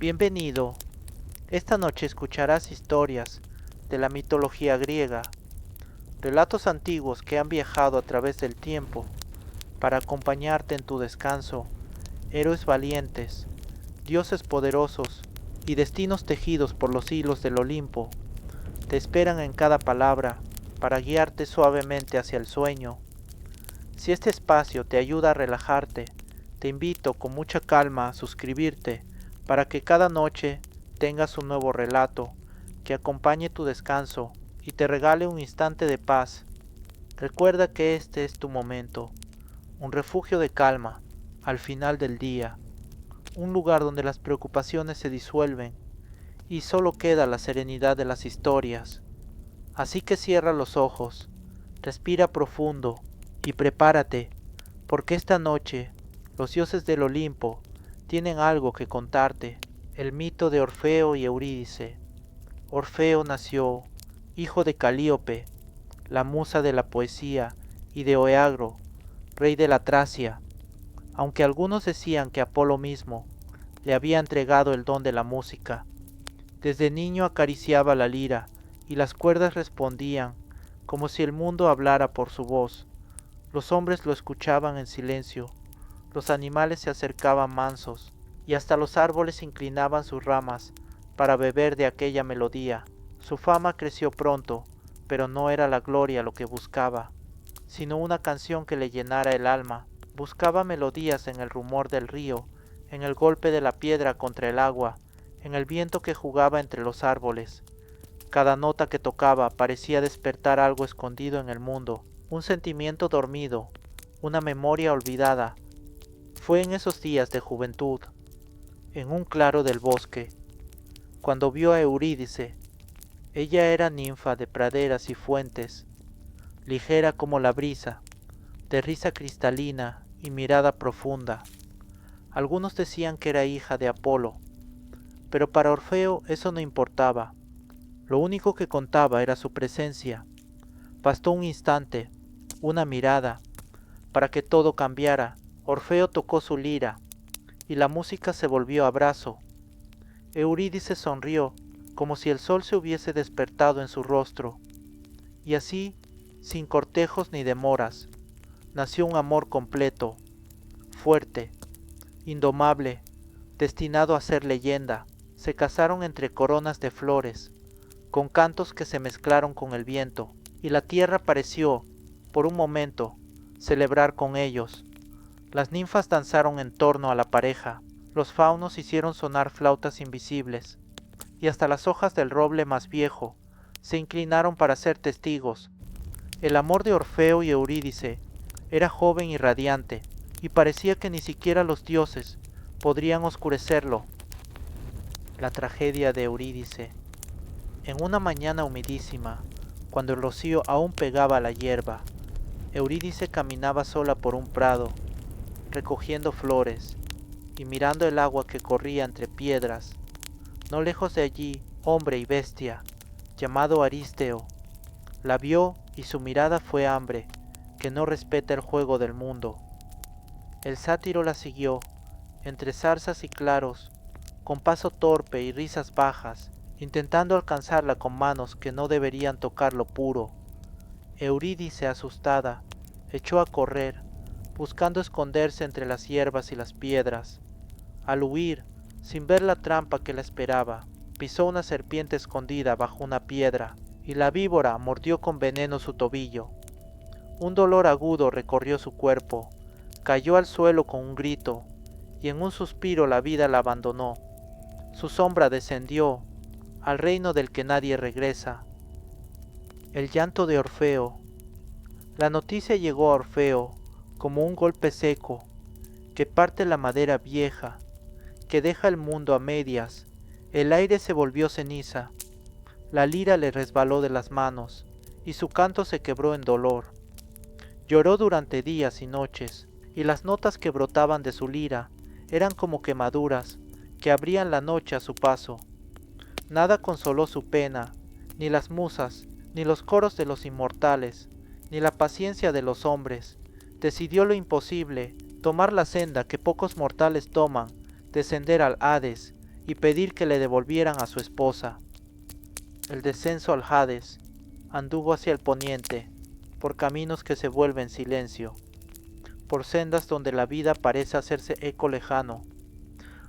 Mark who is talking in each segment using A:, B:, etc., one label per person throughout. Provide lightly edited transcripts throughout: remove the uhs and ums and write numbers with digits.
A: Bienvenido. Esta noche escucharás historias de la mitología griega, relatos antiguos que han viajado a través del tiempo para acompañarte en tu descanso, héroes valientes, dioses poderosos y destinos tejidos por los hilos del Olimpo te esperan en cada palabra para guiarte suavemente hacia el sueño. Si este espacio te ayuda a relajarte, te invito con mucha calma a suscribirte para que cada noche tengas un nuevo relato que acompañe tu descanso y te regale un instante de paz. Recuerda que este es tu momento, un refugio de calma al final del día, un lugar donde las preocupaciones se disuelven y solo queda la serenidad de las historias. Así que cierra los ojos, respira profundo y prepárate, porque esta noche los dioses del Olimpo tienen algo que contarte. El mito de Orfeo y Eurídice. Orfeo nació, hijo de Calíope, la musa de la poesía, y de Oeagro, rey de la Tracia, aunque algunos decían que Apolo mismo le había entregado el don de la música. Desde niño acariciaba la lira, y las cuerdas respondían, como si el mundo hablara por su voz. Los hombres lo escuchaban en silencio, los animales se acercaban mansos, y hasta los árboles inclinaban sus ramas para beber de aquella melodía. Su fama creció pronto, pero no era la gloria lo que buscaba, sino una canción que le llenara el alma. Buscaba melodías en el rumor del río, en el golpe de la piedra contra el agua, en el viento que jugaba entre los árboles. Cada nota que tocaba parecía despertar algo escondido en el mundo, un sentimiento dormido, una memoria olvidada. Fue en esos días de juventud, en un claro del bosque, cuando vio a Eurídice. Ella era ninfa de praderas y fuentes, ligera como la brisa, de risa cristalina y mirada profunda. Algunos decían que era hija de Apolo, pero para Orfeo eso no importaba. Lo único que contaba era su presencia. Bastó un instante, una mirada, para que todo cambiara. Orfeo tocó su lira, y la música se volvió abrazo. Eurídice sonrió, como si el sol se hubiese despertado en su rostro, y así, sin cortejos ni demoras, nació un amor completo, fuerte, indomable, destinado a ser leyenda. Se casaron entre coronas de flores, con cantos que se mezclaron con el viento, y la tierra pareció, por un momento, celebrar con ellos. Las ninfas danzaron en torno a la pareja, los faunos hicieron sonar flautas invisibles, y hasta las hojas del roble más viejo se inclinaron para ser testigos. El amor de Orfeo y Eurídice era joven y radiante, y parecía que ni siquiera los dioses podrían oscurecerlo. La tragedia de Eurídice. En una mañana humidísima, cuando el rocío aún pegaba a la hierba, Eurídice caminaba sola por un prado, recogiendo flores y mirando el agua que corría entre piedras. No lejos de allí, hombre y bestia, llamado Aristeo, la vio y su mirada fue hambre, que no respeta el juego del mundo. El sátiro la siguió, entre zarzas y claros, con paso torpe y risas bajas, intentando alcanzarla con manos que no deberían tocar lo puro. Eurídice, asustada, echó a correr, buscando esconderse entre las hierbas y las piedras. Al huir, sin ver la trampa que la esperaba, pisó una serpiente escondida bajo una piedra, y la víbora mordió con veneno su tobillo. Un dolor agudo recorrió su cuerpo, cayó al suelo con un grito, y en un suspiro la vida la abandonó. Su sombra descendió al reino del que nadie regresa. El llanto de Orfeo. La noticia llegó a Orfeo como un golpe seco, que parte la madera vieja, que deja el mundo a medias. El aire se volvió ceniza, la lira le resbaló de las manos, y su canto se quebró en dolor. Lloró durante días y noches, y las notas que brotaban de su lira eran como quemaduras que abrían la noche a su paso. Nada consoló su pena, ni las musas, ni los coros de los inmortales, ni la paciencia de los hombres. Decidió lo imposible, tomar la senda que pocos mortales toman, descender al Hades, y pedir que le devolvieran a su esposa. El descenso al Hades anduvo hacia el poniente, por caminos que se vuelven silencio, por sendas donde la vida parece hacerse eco lejano.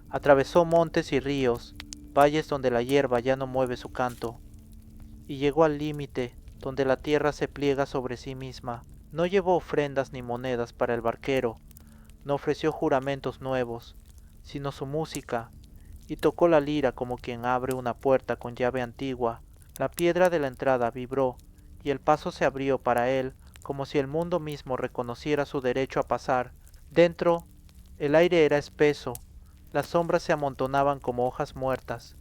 A: Atravesó montes y ríos, valles donde la hierba ya no mueve su canto, y llegó al límite donde la tierra se pliega sobre sí misma. No llevó ofrendas ni monedas para el barquero, no ofreció juramentos nuevos, sino su música, y tocó la lira como quien abre una puerta con llave antigua. La piedra de la entrada vibró, y el paso se abrió para él, como si el mundo mismo reconociera su derecho a pasar. Dentro, el aire era espeso, las sombras se amontonaban como hojas muertas,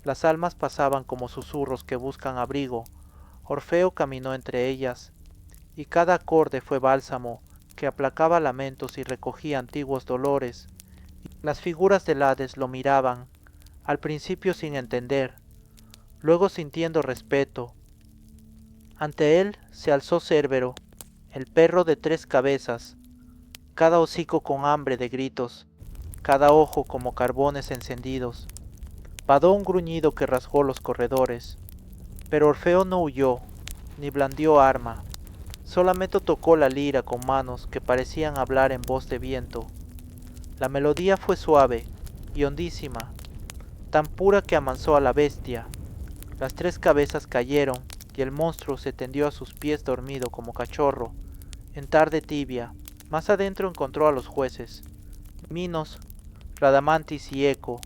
A: las almas pasaban como susurros que buscan abrigo. Orfeo caminó entre ellas, y cada acorde fue bálsamo que aplacaba lamentos y recogía antiguos dolores. Las figuras del Hades lo miraban, al principio sin entender, luego sintiendo respeto. Ante él se alzó Cérbero, el perro de 3 cabezas, cada hocico con hambre de gritos, cada ojo como carbones encendidos. Padó un gruñido que rasgó los corredores, pero Orfeo no huyó, ni blandió arma, solamente tocó la lira con manos que parecían hablar en voz de viento. La melodía fue suave y hondísima, tan pura que amansó a la bestia. Las 3 cabezas cayeron y el monstruo se tendió a sus pies dormido como cachorro, en tarde tibia. Más adentro encontró a los jueces, Minos, Radamantis y Eco,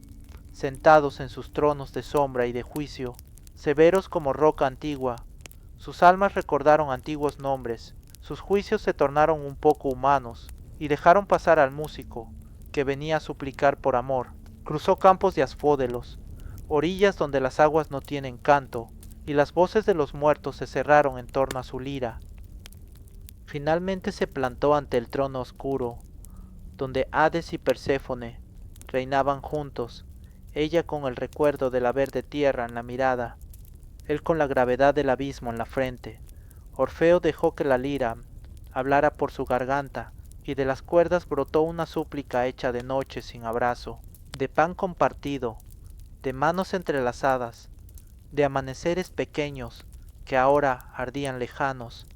A: sentados en sus tronos de sombra y de juicio, severos como roca antigua. Sus almas recordaron antiguos nombres, sus juicios se tornaron un poco humanos, y dejaron pasar al músico, que venía a suplicar por amor. Cruzó campos de asfódelos, orillas donde las aguas no tienen canto, y las voces de los muertos se cerraron en torno a su lira. Finalmente se plantó ante el trono oscuro, donde Hades y Perséfone reinaban juntos, ella con el recuerdo de la verde tierra en la mirada, él con la gravedad del abismo en la frente. Orfeo dejó que la lira hablara por su garganta, y de las cuerdas brotó una súplica hecha de noche sin abrazo, de pan compartido, de manos entrelazadas, de amaneceres pequeños que ahora ardían lejanos.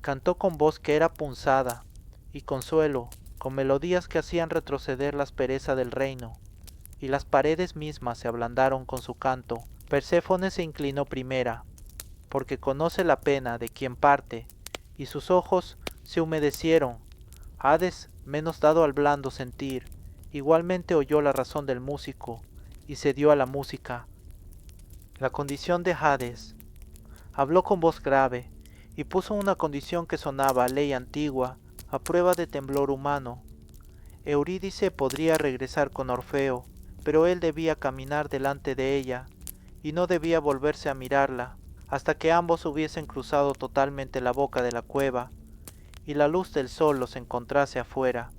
A: Cantó con voz que era punzada, y consuelo, con melodías que hacían retroceder la aspereza del reino, y las paredes mismas se ablandaron con su canto. Perséfone se inclinó primera, porque conoce la pena de quien parte, y sus ojos se humedecieron. Hades, menos dado al blando sentir, igualmente oyó la razón del músico, y cedió a la música. La condición de Hades. Habló con voz grave, y puso una condición que sonaba a ley antigua, a prueba de temblor humano. Eurídice podría regresar con Orfeo, pero él debía caminar delante de ella, y no debía volverse a mirarla, hasta que ambos hubiesen cruzado totalmente la boca de la cueva, y la luz del sol los encontrase afuera.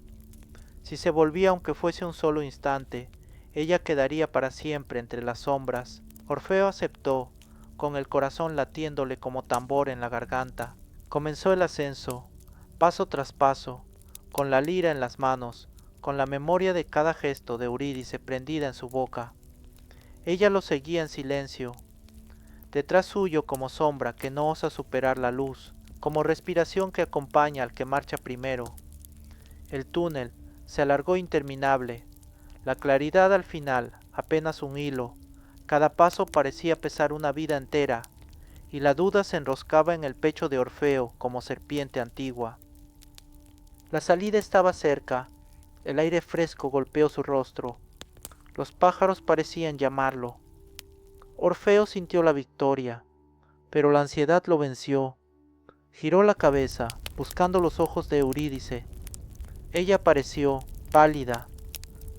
A: Si se volvía aunque fuese un solo instante, ella quedaría para siempre entre las sombras. Orfeo aceptó, con el corazón latiéndole como tambor en la garganta. Comenzó el ascenso, paso tras paso, con la lira en las manos, con la memoria de cada gesto de Eurídice prendida en su boca. Ella lo seguía en silencio, detrás suyo como sombra que no osa superar la luz, como respiración que acompaña al que marcha primero. El túnel se alargó interminable, la claridad al final apenas un hilo, cada paso parecía pesar una vida entera, y la duda se enroscaba en el pecho de Orfeo como serpiente antigua. La salida estaba cerca, el aire fresco golpeó su rostro, los pájaros parecían llamarlo. Orfeo sintió la victoria, pero la ansiedad lo venció. Giró la cabeza, buscando los ojos de Eurídice. Ella apareció, pálida,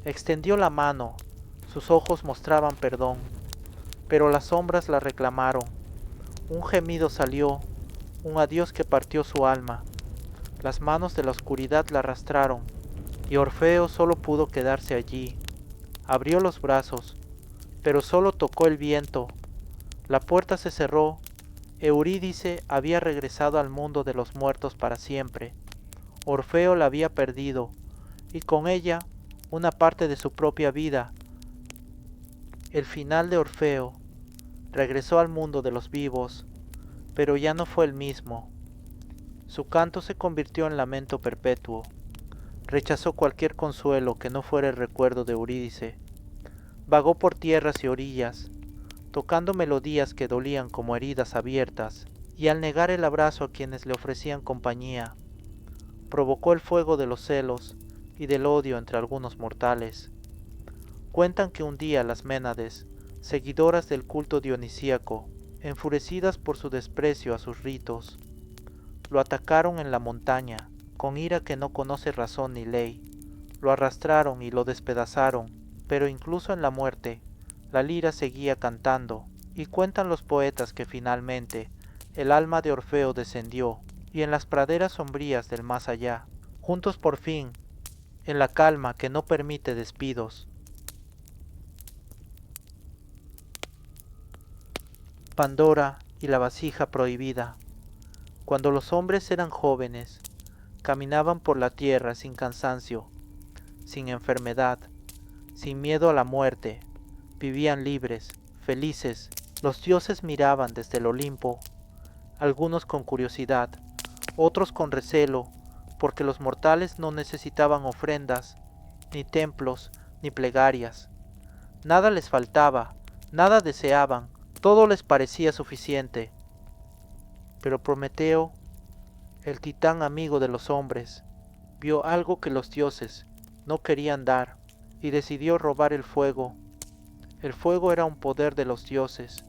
A: extendió la mano, sus ojos mostraban perdón, pero las sombras la reclamaron. Un gemido salió, un adiós que partió su alma. Las manos de la oscuridad la arrastraron, y Orfeo solo pudo quedarse allí. Abrió los brazos, pero solo tocó el viento. La puerta se cerró. Eurídice había regresado al mundo de los muertos para siempre. Orfeo la había perdido, y con ella una parte de su propia vida. El final de Orfeo. Regresó al mundo de los vivos, pero ya no fue el mismo. Su canto se convirtió en lamento perpetuo. Rechazó cualquier consuelo que no fuera el recuerdo de Eurídice. Vagó por tierras y orillas, tocando melodías que dolían como heridas abiertas, y al negar el abrazo a quienes le ofrecían compañía, provocó el fuego de los celos y del odio entre algunos mortales. Cuentan que un día las Ménades, seguidoras del culto dionisíaco, enfurecidas por su desprecio a sus ritos, lo atacaron en la montaña, con ira que no conoce razón ni ley, lo arrastraron y lo despedazaron, pero incluso en la muerte, la lira seguía cantando, y cuentan los poetas que finalmente el alma de Orfeo descendió, y en las praderas sombrías del más allá, juntos por fin, en la calma que no permite despidos. Pandora y la vasija prohibida. Cuando los hombres eran jóvenes, caminaban por la tierra sin cansancio, sin enfermedad, sin miedo a la muerte, vivían libres, felices. Los dioses miraban desde el Olimpo, algunos con curiosidad, otros con recelo, porque los mortales no necesitaban ofrendas, ni templos, ni plegarias. Nada les faltaba, nada deseaban, todo les parecía suficiente. Pero Prometeo, el titán amigo de los hombres, vio algo que los dioses no querían dar y decidió robar el fuego. El fuego era un poder de los dioses.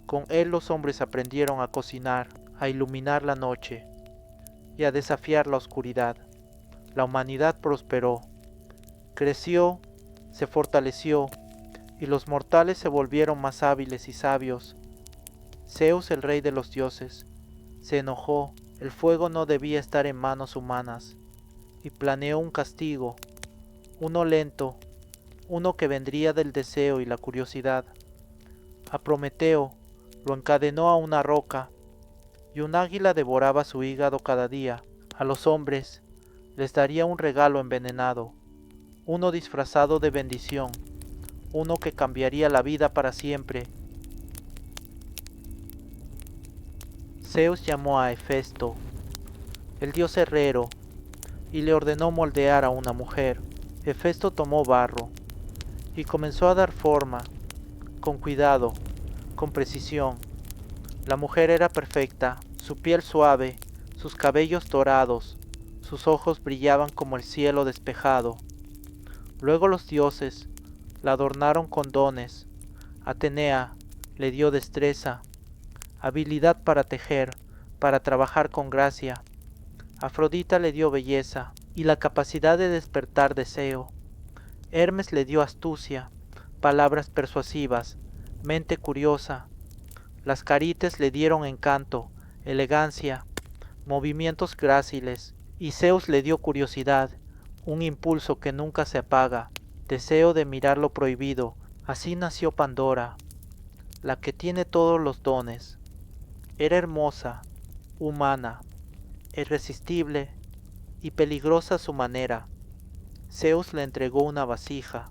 A: Con él los hombres aprendieron a cocinar, a iluminar la noche y a desafiar la oscuridad. La humanidad prosperó, creció, se fortaleció y los mortales se volvieron más hábiles y sabios. Zeus, el rey de los dioses, se enojó. El fuego no debía estar en manos humanas y planeó un castigo, uno lento, uno que vendría del deseo y la curiosidad. A Prometeo lo encadenó a una roca y un águila devoraba su hígado cada día. A los hombres les daría un regalo envenenado, uno disfrazado de bendición, uno que cambiaría la vida para siempre. Zeus llamó a Hefesto, el dios herrero, y le ordenó moldear a una mujer. Hefesto tomó barro y comenzó a dar forma, con cuidado, con precisión. La mujer era perfecta, su piel suave, sus cabellos dorados, sus ojos brillaban como el cielo despejado. Luego los dioses la adornaron con dones. Atenea le dio destreza, habilidad para tejer, para trabajar con gracia. Afrodita le dio belleza y la capacidad de despertar deseo. Hermes le dio astucia, palabras persuasivas, mente curiosa. Las Carites le dieron encanto, elegancia, movimientos gráciles, y Zeus le dio curiosidad, un impulso que nunca se apaga, deseo de mirar lo prohibido. Así nació Pandora, la que tiene todos los dones. Era hermosa, humana, irresistible y peligrosa a su manera. Zeus le entregó una vasija,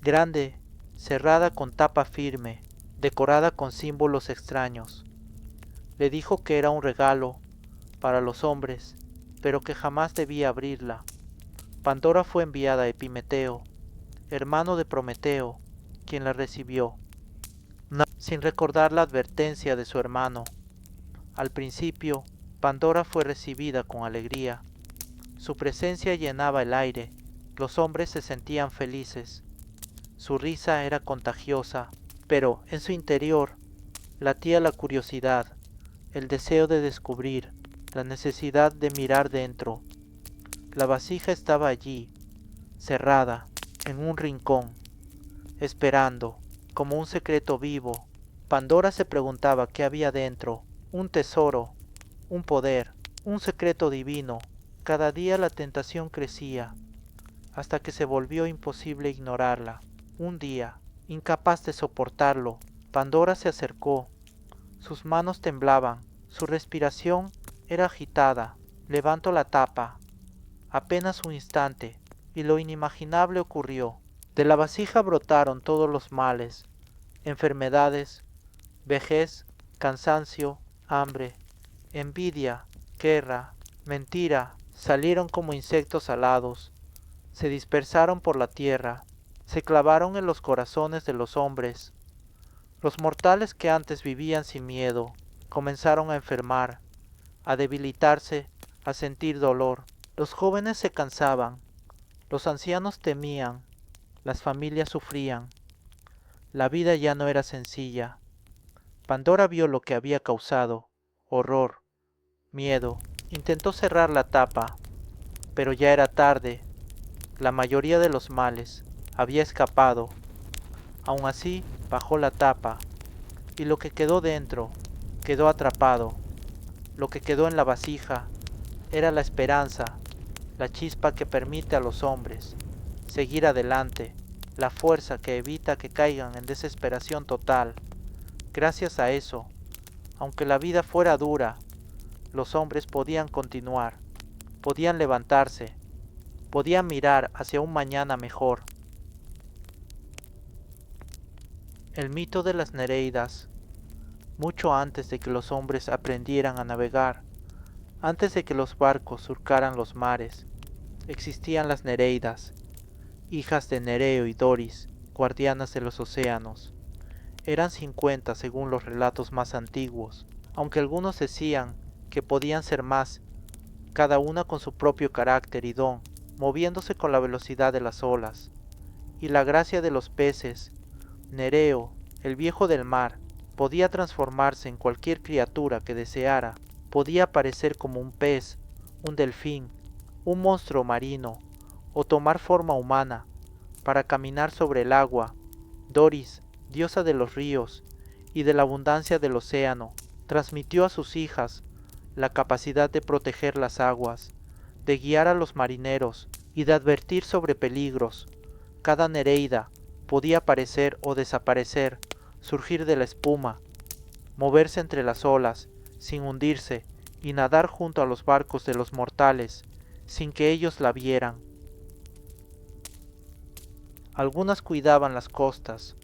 A: grande, cerrada con tapa firme, decorada con símbolos extraños. Le dijo que era un regalo para los hombres, pero que jamás debía abrirla. Pandora fue enviada a Epimeteo, hermano de Prometeo, quien la recibió, sin recordar la advertencia de su hermano. Al principio, Pandora fue recibida con alegría. Su presencia llenaba el aire, los hombres se sentían felices. Su risa era contagiosa, pero en su interior latía la curiosidad, el deseo de descubrir, la necesidad de mirar dentro. La vasija estaba allí, cerrada, en un rincón, esperando, como un secreto vivo. Pandora se preguntaba qué había dentro, un tesoro, un poder, un secreto divino. Cada día la tentación crecía, hasta que se volvió imposible ignorarla. Un día, incapaz de soportarlo, Pandora se acercó. Sus manos temblaban, su respiración era agitada. Levantó la tapa. Apenas un instante, y lo inimaginable ocurrió. De la vasija brotaron todos los males, enfermedades, vejez, cansancio, hambre, envidia, guerra, mentira, salieron como insectos alados, se dispersaron por la tierra, se clavaron en los corazones de los hombres. Los mortales que antes vivían sin miedo, comenzaron a enfermar, a debilitarse, a sentir dolor. Los jóvenes se cansaban, los ancianos temían, las familias sufrían. La vida ya no era sencilla. Pandora vio lo que había causado, horror, miedo. Intentó cerrar la tapa, pero ya era tarde. La mayoría de los males había escapado. Aun así, bajó la tapa, y lo que quedó dentro quedó atrapado. Lo que quedó en la vasija era la esperanza, la chispa que permite a los hombres seguir adelante, la fuerza que evita que caigan en desesperación total. Gracias a eso, aunque la vida fuera dura, los hombres podían continuar, podían levantarse, podían mirar hacia un mañana mejor. El mito de las Nereidas. Mucho antes de que los hombres aprendieran a navegar, antes de que los barcos surcaran los mares, existían las Nereidas, hijas de Nereo y Doris, guardianas de los océanos. Eran 50 según los relatos más antiguos, aunque algunos decían que podían ser más, cada una con su propio carácter y don, moviéndose con la velocidad de las olas y la gracia de los peces. Nereo, el viejo del mar, podía transformarse en cualquier criatura que deseara, podía aparecer como un pez, un delfín, un monstruo marino, o tomar forma humana, para caminar sobre el agua. Doris, diosa de los ríos y de la abundancia del océano, transmitió a sus hijas la capacidad de proteger las aguas, de guiar a los marineros y de advertir sobre peligros. Cada Nereida podía aparecer o desaparecer, surgir de la espuma, moverse entre las olas, sin hundirse, y nadar junto a los barcos de los mortales, sin que ellos la vieran. Algunas cuidaban las costas,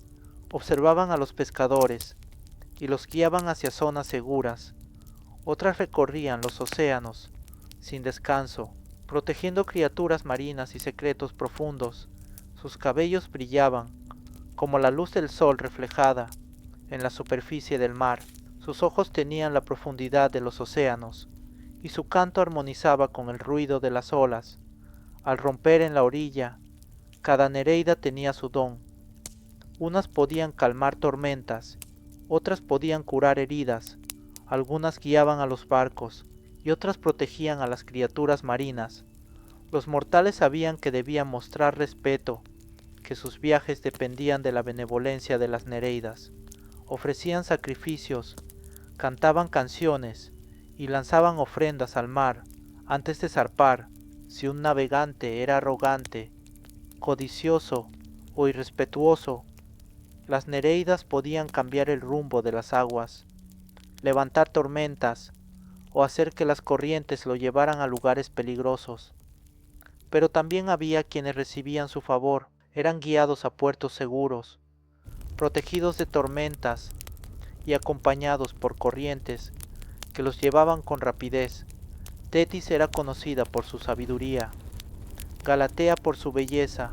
A: observaban a los pescadores, y los guiaban hacia zonas seguras. Otras recorrían los océanos, sin descanso, protegiendo criaturas marinas y secretos profundos. Sus cabellos brillaban, como la luz del sol reflejada en la superficie del mar. Sus ojos tenían la profundidad de los océanos, y su canto armonizaba con el ruido de las olas. Al romper en la orilla, cada Nereida tenía su don. Unas podían calmar tormentas, otras podían curar heridas, algunas guiaban a los barcos, y otras protegían a las criaturas marinas. Los mortales sabían que debían mostrar respeto, que sus viajes dependían de la benevolencia de las Nereidas. Ofrecían sacrificios, cantaban canciones y lanzaban ofrendas al mar antes de zarpar. Si un navegante era arrogante, codicioso o irrespetuoso, las Nereidas podían cambiar el rumbo de las aguas, levantar tormentas o hacer que las corrientes lo llevaran a lugares peligrosos. Pero también había quienes recibían su favor, eran guiados a puertos seguros, protegidos de tormentas y acompañados por corrientes que los llevaban con rapidez. Tetis era conocida por su sabiduría, Galatea por su belleza,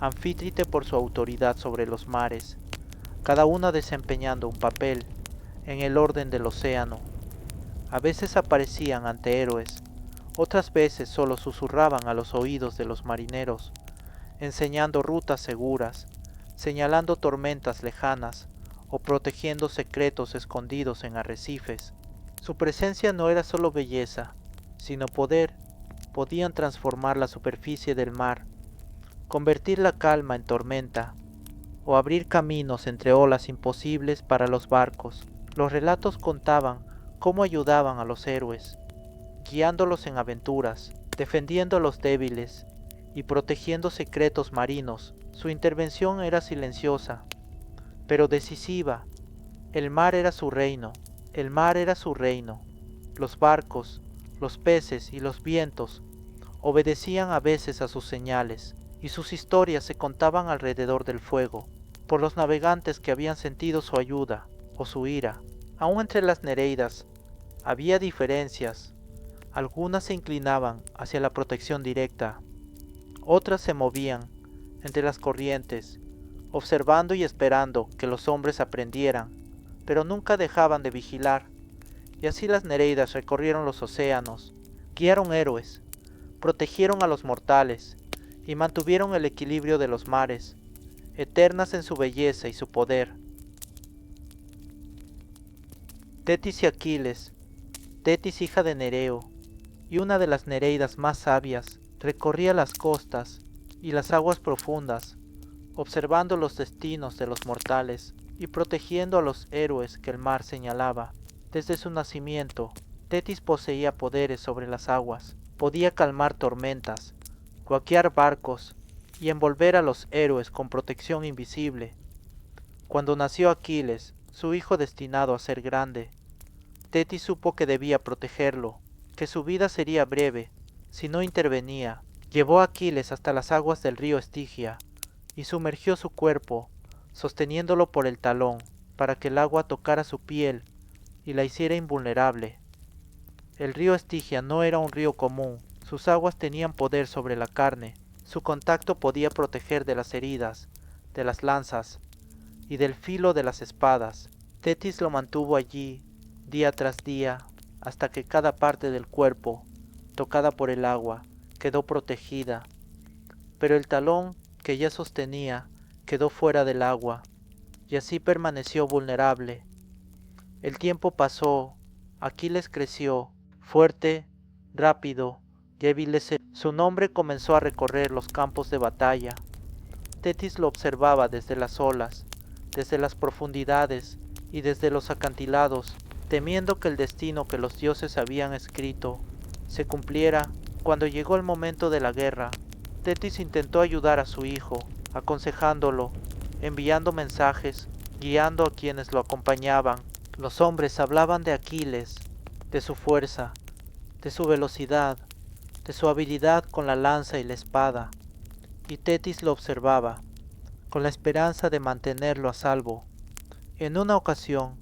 A: Anfítrite por su autoridad sobre los mares, cada una desempeñando un papel en el orden del océano. A veces aparecían ante héroes, otras veces solo susurraban a los oídos de los marineros, enseñando rutas seguras, señalando tormentas lejanas o protegiendo secretos escondidos en arrecifes. Su presencia no era solo belleza, sino poder. Podían transformar la superficie del mar, convertir la calma en tormenta, o abrir caminos entre olas imposibles para los barcos. Los relatos contaban cómo ayudaban a los héroes, guiándolos en aventuras, defendiendo a los débiles y protegiendo secretos marinos. Su intervención era silenciosa, pero decisiva. El mar era su reino, el mar era su reino. Los barcos, los peces y los vientos obedecían a veces a sus señales, y sus historias se contaban alrededor del fuego, por los navegantes que habían sentido su ayuda o su ira. Aún entre las nereidas había diferencias. Algunas se inclinaban hacia la protección directa, otras se movían entre las corrientes, observando y esperando que los hombres aprendieran, pero nunca dejaban de vigilar. Y así las nereidas recorrieron los océanos, guiaron héroes, protegieron a los mortales y mantuvieron el equilibrio de los mares, eternas en su belleza y su poder. Tetis y Aquiles. Tetis, hija de Nereo, y una de las nereidas más sabias, recorría las costas y las aguas profundas, observando los destinos de los mortales y protegiendo a los héroes que el mar señalaba. Desde su nacimiento, Tetis poseía poderes sobre las aguas, podía calmar tormentas, guiar barcos y envolver a los héroes con protección invisible. Cuando nació Aquiles, su hijo destinado a ser grande, Tetis supo que debía protegerlo, que su vida sería breve si no intervenía. Llevó a Aquiles hasta las aguas del río Estigia y sumergió su cuerpo, sosteniéndolo por el talón, para que el agua tocara su piel y la hiciera invulnerable. El río Estigia no era un río común, sus aguas tenían poder sobre la carne, su contacto podía proteger de las heridas, de las lanzas y del filo de las espadas. Tetis lo mantuvo allí, día tras día, hasta que cada parte del cuerpo, tocada por el agua, quedó protegida, pero el talón que ella sostenía quedó fuera del agua, y así permaneció vulnerable. El tiempo pasó, Aquiles creció, fuerte, rápido y hábil. Su nombre comenzó a recorrer los campos de batalla. Tetis lo observaba desde las olas, desde las profundidades y desde los acantilados, temiendo que el destino que los dioses habían escrito se cumpliera. Cuando llegó el momento de la guerra, Tetis intentó ayudar a su hijo, aconsejándolo, enviando mensajes, guiando a quienes lo acompañaban. Los hombres hablaban de Aquiles, de su fuerza, de su velocidad, de su habilidad con la lanza y la espada, y Tetis lo observaba, con la esperanza de mantenerlo a salvo. En una ocasión,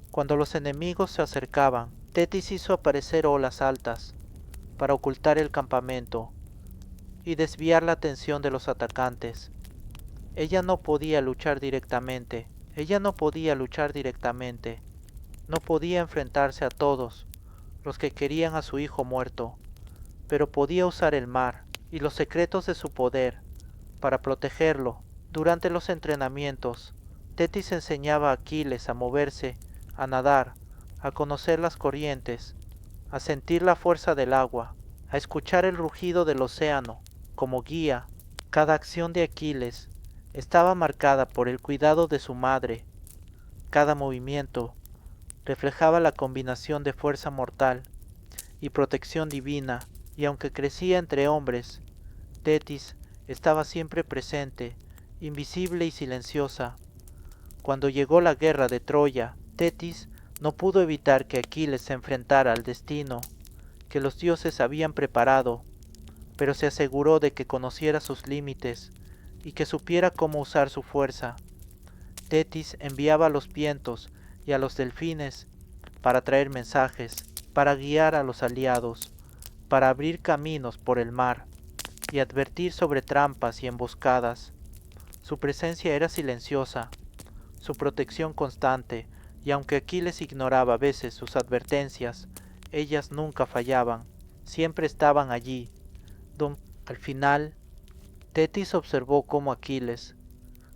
A: cuando los enemigos se acercaban, Tetis hizo aparecer olas altas para ocultar el campamento y desviar la atención de los atacantes. Ella no podía luchar directamente, no podía enfrentarse a todos los que querían a su hijo muerto, pero podía usar el mar y los secretos de su poder para protegerlo. Durante los entrenamientos, Tetis enseñaba a Aquiles a moverse, a nadar, a conocer las corrientes, a sentir la fuerza del agua, a escuchar el rugido del océano como guía. Cada acción de Aquiles estaba marcada por el cuidado de su madre. Cada movimiento reflejaba la combinación de fuerza mortal y protección divina, y aunque crecía entre hombres, Tetis estaba siempre presente, invisible y silenciosa. Cuando llegó la guerra de Troya, Tetis no pudo evitar que Aquiles se enfrentara al destino que los dioses habían preparado, pero se aseguró de que conociera sus límites y que supiera cómo usar su fuerza. Tetis enviaba a los vientos y a los delfines para traer mensajes, para guiar a los aliados, para abrir caminos por el mar y advertir sobre trampas y emboscadas. Su presencia era silenciosa, su protección constante, y aunque Aquiles ignoraba a veces sus advertencias, ellas nunca fallaban, siempre estaban allí. Al final, Tetis observó cómo Aquiles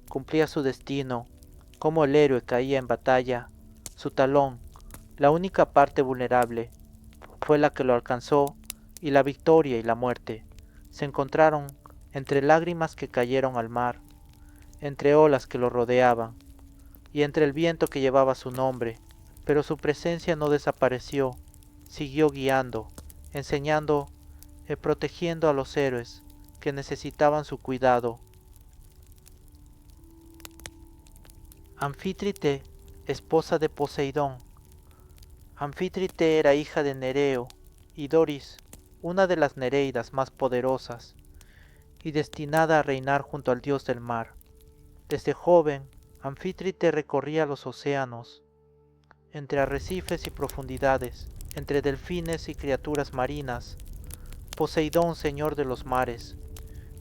A: cumplía su destino, cómo el héroe caía en batalla. Su talón, la única parte vulnerable, fue la que lo alcanzó, y la victoria y la muerte se encontraron entre lágrimas que cayeron al mar, entre olas que lo rodeaban, y entre el viento que llevaba su nombre. Pero su presencia no desapareció, siguió guiando, enseñando y protegiendo a los héroes que necesitaban su cuidado. Anfítrite, esposa de Poseidón. Anfítrite era hija de Nereo y Doris, una de las nereidas más poderosas, y destinada a reinar junto al dios del mar. Desde joven, Anfítrite recorría los océanos, entre arrecifes y profundidades, entre delfines y criaturas marinas. Poseidón, señor de los mares,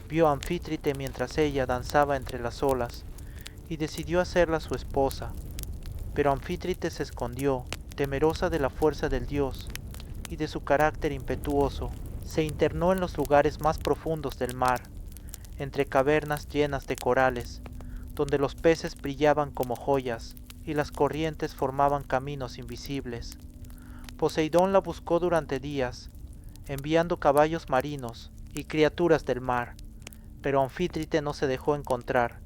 A: vio a Anfítrite mientras ella danzaba entre las olas, y decidió hacerla su esposa. Pero Anfítrite se escondió, temerosa de la fuerza del dios y de su carácter impetuoso. Se internó en los lugares más profundos del mar, entre cavernas llenas de corales, donde los peces brillaban como joyas y las corrientes formaban caminos invisibles. Poseidón la buscó durante días, enviando caballos marinos y criaturas del mar, pero Anfítrite no se dejó encontrar.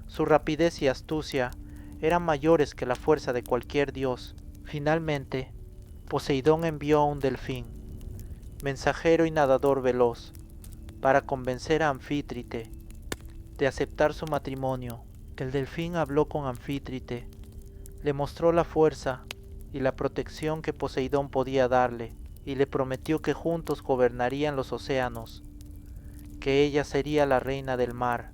A: Su rapidez y astucia eran mayores que la fuerza de cualquier dios. Finalmente, Poseidón envió a un delfín, mensajero y nadador veloz, para convencer a Anfítrite de aceptar su matrimonio. El delfín habló con Anfítrite, le mostró la fuerza y la protección que Poseidón podía darle, y le prometió que juntos gobernarían los océanos, que ella sería la reina del mar.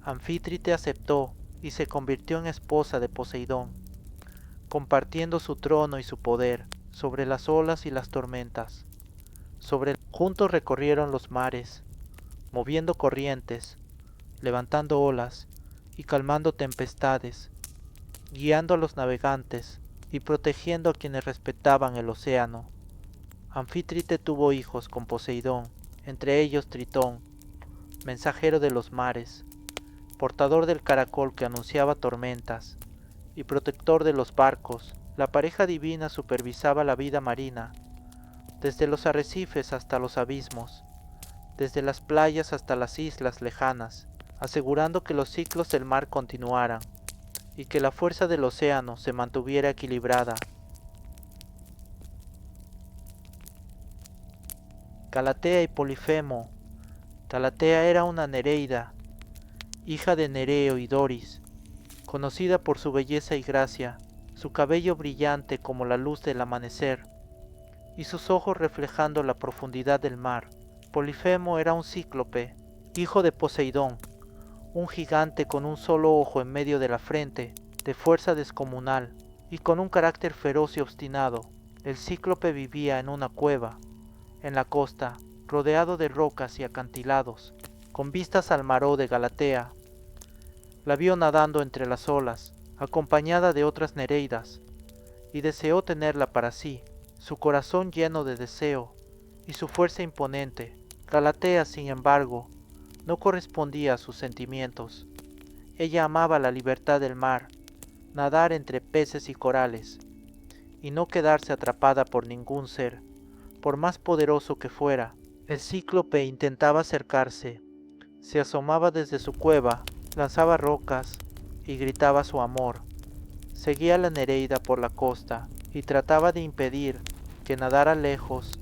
A: Anfítrite aceptó y se convirtió en esposa de Poseidón, compartiendo su trono y su poder sobre las olas y las tormentas. Juntos recorrieron los mares, moviendo corrientes, levantando olas y calmando tempestades, guiando a los navegantes y protegiendo a quienes respetaban el océano. Anfítrite tuvo hijos con Poseidón, entre ellos Tritón, mensajero de los mares, portador del caracol que anunciaba tormentas, y protector de los barcos. La pareja divina supervisaba la vida marina, desde los arrecifes hasta los abismos, desde las playas hasta las islas lejanas, asegurando que los ciclos del mar continuaran y que la fuerza del océano se mantuviera equilibrada. Galatea y Polifemo. Galatea era una nereida, hija de Nereo y Doris, conocida por su belleza y gracia, su cabello brillante como la luz del amanecer, y sus ojos reflejando la profundidad del mar. Polifemo era un cíclope, hijo de Poseidón, un gigante con un solo ojo en medio de la frente, de fuerza descomunal, y con un carácter feroz y obstinado. El cíclope vivía en una cueva, en la costa, rodeado de rocas y acantilados, con vistas al mar de Galatea. La vio nadando entre las olas, acompañada de otras nereidas, y deseó tenerla para sí, su corazón lleno de deseo y su fuerza imponente. Galatea, sin embargo, no correspondía a sus sentimientos. Ella amaba la libertad del mar, nadar entre peces y corales, y no quedarse atrapada por ningún ser, por más poderoso que fuera. El cíclope intentaba acercarse, se asomaba desde su cueva, lanzaba rocas y gritaba su amor. Seguía a la nereida por la costa y trataba de impedir que nadara lejos.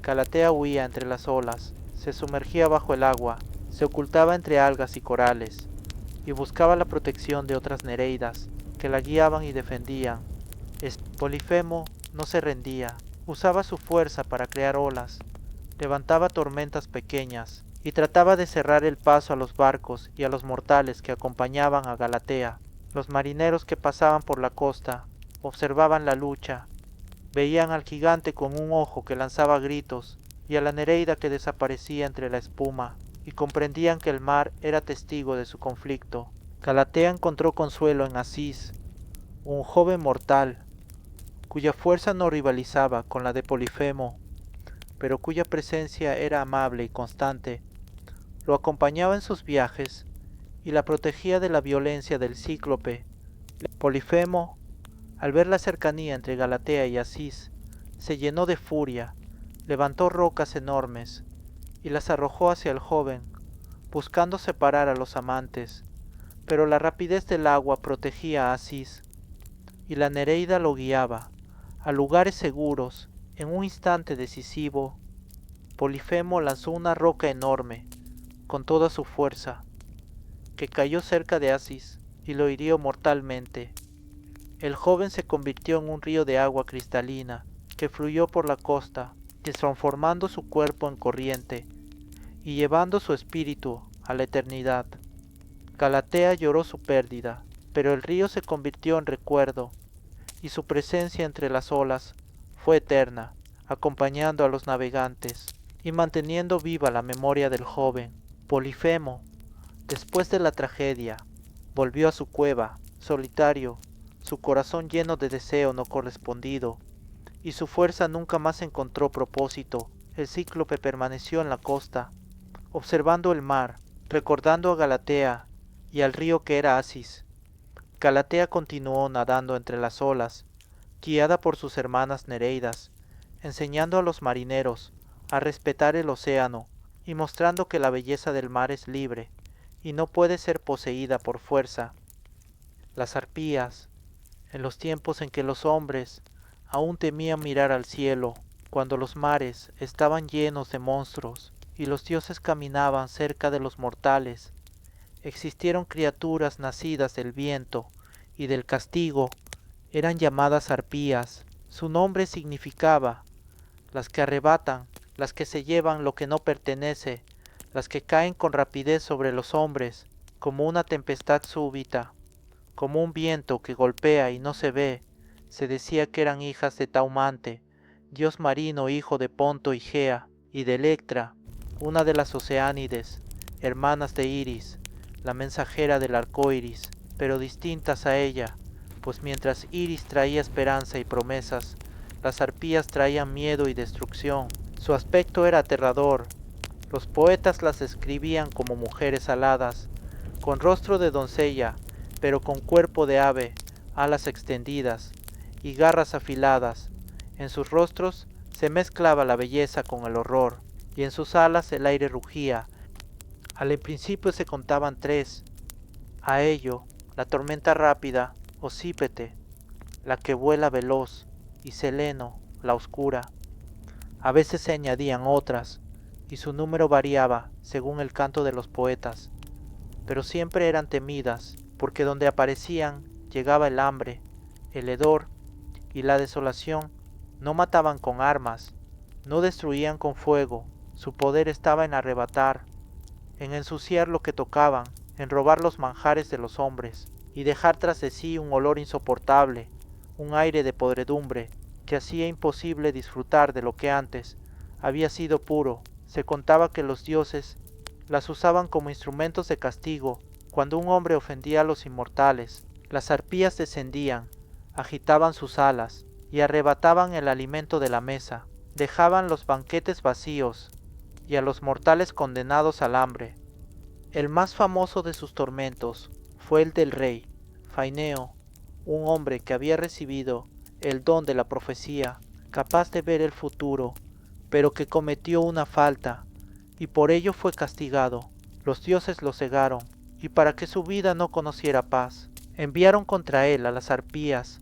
A: Galatea huía entre las olas, se sumergía bajo el agua, se ocultaba entre algas y corales, y buscaba la protección de otras nereidas que la guiaban y defendían. Polifemo no se rendía, usaba su fuerza para crear olas, levantaba tormentas pequeñas y trataba de cerrar el paso a los barcos y a los mortales que acompañaban a Galatea. Los marineros que pasaban por la costa observaban la lucha, veían al gigante con un ojo que lanzaba gritos y a la nereida que desaparecía entre la espuma, y comprendían que el mar era testigo de su conflicto. Galatea encontró consuelo en Asís, un joven mortal, cuya fuerza no rivalizaba con la de Polifemo, pero cuya presencia era amable y constante. Lo acompañaba en sus viajes y la protegía de la violencia del cíclope. Polifemo, al ver la cercanía entre Galatea y Asís, se llenó de furia, levantó rocas enormes y las arrojó hacia el joven, buscando separar a los amantes, pero la rapidez del agua protegía a Asís, y la nereida lo guiaba a lugares seguros. En un instante decisivo, Polifemo lanzó una roca enorme, con toda su fuerza, que cayó cerca de Asís y lo hirió mortalmente. El joven se convirtió en un río de agua cristalina que fluyó por la costa, transformando su cuerpo en corriente y llevando su espíritu a la eternidad. Galatea lloró su pérdida, pero el río se convirtió en recuerdo, y su presencia entre las olas fue eterna, acompañando a los navegantes y manteniendo viva la memoria del joven. Polifemo, después de la tragedia, volvió a su cueva, solitario, su corazón lleno de deseo no correspondido, y su fuerza nunca más encontró propósito. El cíclope permaneció en la costa, observando el mar, recordando a Galatea y al río que era Asis. Galatea continuó nadando entre las olas, guiada por sus hermanas Nereidas, enseñando a los marineros a respetar el océano y mostrando que la belleza del mar es libre y no puede ser poseída por fuerza. Las arpías, en los tiempos en que los hombres aún temían mirar al cielo, cuando los mares estaban llenos de monstruos y los dioses caminaban cerca de los mortales, existieron criaturas nacidas del viento y del castigo, eran llamadas arpías. Su nombre significaba las que arrebatan, las que se llevan lo que no pertenece, las que caen con rapidez sobre los hombres, como una tempestad súbita, como un viento que golpea y no se ve. Se decía que eran hijas de Taumante, dios marino hijo de Ponto y Gea, y de Electra, una de las Oceánides, hermanas de Iris, la mensajera del arco iris, pero distintas a ella, pues mientras Iris traía esperanza y promesas, las arpías traían miedo y destrucción. Su aspecto era aterrador. Los poetas las describían como mujeres aladas, con rostro de doncella, pero con cuerpo de ave, alas extendidas y garras afiladas. En sus rostros se mezclaba la belleza con el horror, y en sus alas el aire rugía. Al principio se contaban tres. A ello, la tormenta rápida, Ocípete, la que vuela veloz, y Seleno, la oscura. A veces se añadían otras, y su número variaba según el canto de los poetas, pero siempre eran temidas, porque donde aparecían llegaba el hambre, el hedor y la desolación. No mataban con armas, no destruían con fuego, su poder estaba en arrebatar, en ensuciar lo que tocaban, en robar los manjares de los hombres, y dejar tras de sí un olor insoportable, un aire de podredumbre, que hacía imposible disfrutar de lo que antes había sido puro. Se contaba que los dioses las usaban como instrumentos de castigo cuando un hombre ofendía a los inmortales. Las arpías descendían, agitaban sus alas y arrebataban el alimento de la mesa, dejaban los banquetes vacíos y a los mortales condenados al hambre. El más famoso de sus tormentos fue el del rey Faineo, un hombre que había recibido el don de la profecía, capaz de ver el futuro, pero que cometió una falta, y por ello fue castigado. Los dioses lo cegaron, y para que su vida no conociera paz, enviaron contra él a las arpías.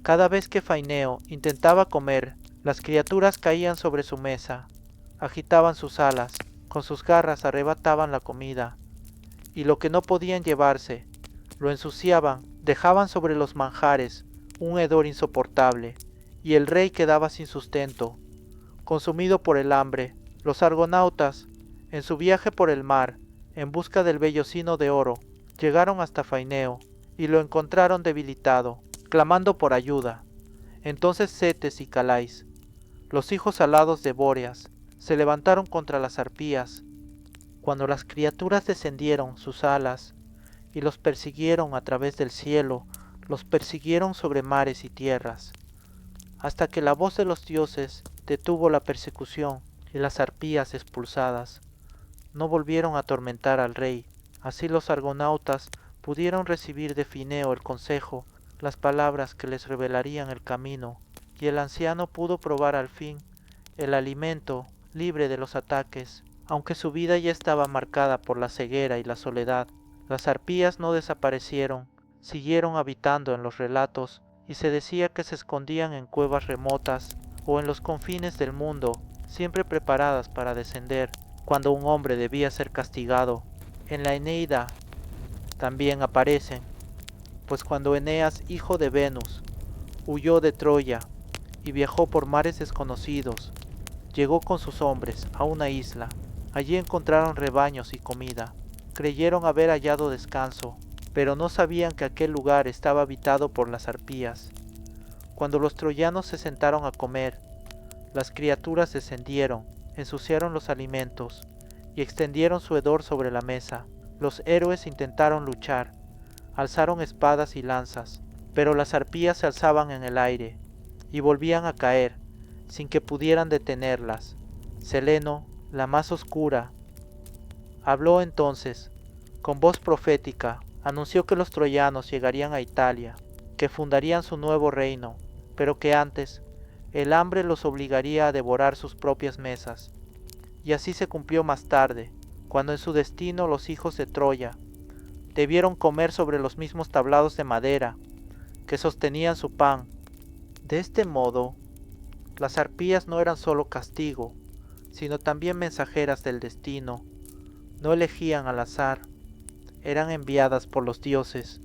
A: Cada vez que Faineo intentaba comer, las criaturas caían sobre su mesa, agitaban sus alas, con sus garras arrebataban la comida, y lo que no podían llevarse, lo ensuciaban, dejaban sobre los manjares un hedor insoportable, y el rey quedaba sin sustento, consumido por el hambre. Los argonautas, en su viaje por el mar, en busca del vellocino de oro, llegaron hasta Faineo, y lo encontraron debilitado, clamando por ayuda. Entonces Cetes y Calais, los hijos alados de Bóreas, se levantaron contra las arpías. Cuando las criaturas descendieron sus alas, y los persiguieron a través del cielo, los persiguieron sobre mares y tierras, hasta que la voz de los dioses detuvo la persecución y las arpías expulsadas no volvieron a atormentar al rey. Así los argonautas pudieron recibir de Fineo el consejo, las palabras que les revelarían el camino, y el anciano pudo probar al fin el alimento libre de los ataques. Aunque su vida ya estaba marcada por la ceguera y la soledad, las arpías no desaparecieron, siguieron habitando en los relatos, y se decía que se escondían en cuevas remotas o en los confines del mundo, siempre preparadas para descender cuando un hombre debía ser castigado. En la Eneida también aparecen, pues cuando Eneas, hijo de Venus, huyó de Troya y viajó por mares desconocidos, llegó con sus hombres a una isla Allí encontraron rebaños y comida. Creyeron haber hallado descanso, pero no sabían que aquel lugar estaba habitado por las arpías. Cuando los troyanos se sentaron a comer, las criaturas descendieron, ensuciaron los alimentos y extendieron su hedor sobre la mesa. Los héroes intentaron luchar, alzaron espadas y lanzas, pero las arpías se alzaban en el aire y volvían a caer, sin que pudieran detenerlas. Seleno, la más oscura, habló entonces, con voz profética, anunció que los troyanos llegarían a Italia, que fundarían su nuevo reino, pero que antes el hambre los obligaría a devorar sus propias mesas. Y así se cumplió más tarde, cuando en su destino los hijos de Troya debieron comer sobre los mismos tablados de madera que sostenían su pan. De este modo, las arpías no eran solo castigo, sino también mensajeras del destino. No elegían al azar, eran enviadas por los dioses,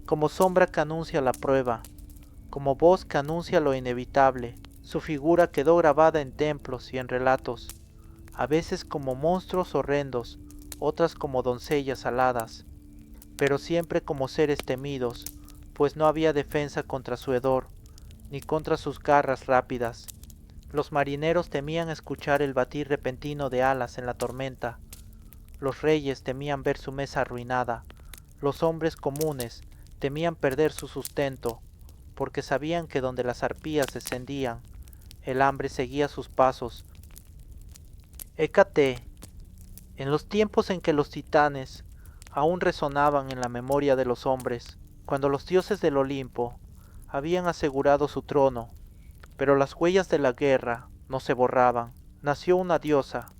A: como sombra que anuncia la prueba, como voz que anuncia lo inevitable. Su figura quedó grabada en templos y en relatos, a veces como monstruos horrendos, otras como doncellas aladas, pero siempre como seres temidos, pues no había defensa contra su hedor, ni contra sus garras rápidas. Los marineros temían escuchar el batir repentino de alas en la tormenta, los reyes temían ver su mesa arruinada, los hombres comunes temían perder su sustento, porque sabían que donde las arpías descendían, el hambre seguía sus pasos. Hécate, en los tiempos en que los titanes aún resonaban en la memoria de los hombres, cuando los dioses del Olimpo habían asegurado su trono, pero las huellas de la guerra no se borraban, nació una diosa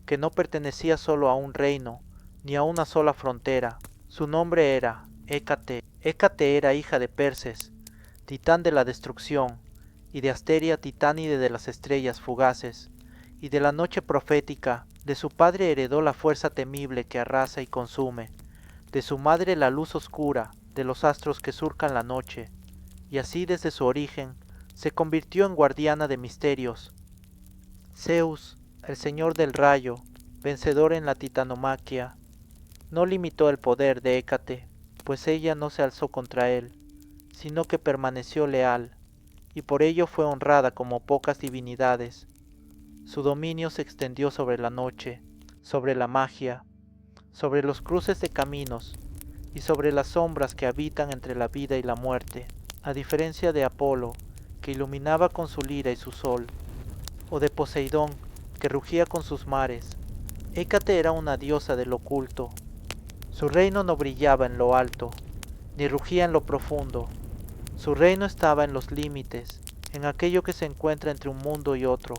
A: que no pertenecía solo a un reino, ni a una sola frontera. Su nombre era Hécate. Hécate era hija de Perses, titán de la destrucción, y de Asteria, titánide de las estrellas fugaces, y de la noche profética. De su padre heredó la fuerza temible que arrasa y consume, de su madre la luz oscura de los astros que surcan la noche, y así desde su origen se convirtió en guardiana de misterios. Zeus, el señor del rayo, vencedor en la titanomaquia, no limitó el poder de Hécate, pues ella no se alzó contra él, sino que permaneció leal, y por ello fue honrada como pocas divinidades. Su dominio se extendió sobre la noche, sobre la magia, sobre los cruces de caminos, y sobre las sombras que habitan entre la vida y la muerte, a diferencia de Apolo, que iluminaba con su lira y su sol, o de Poseidón, que rugía con sus mares. Hécate era una diosa del oculto. Su reino no brillaba en lo alto, ni rugía en lo profundo. Su reino estaba en los límites, en aquello que se encuentra entre un mundo y otro.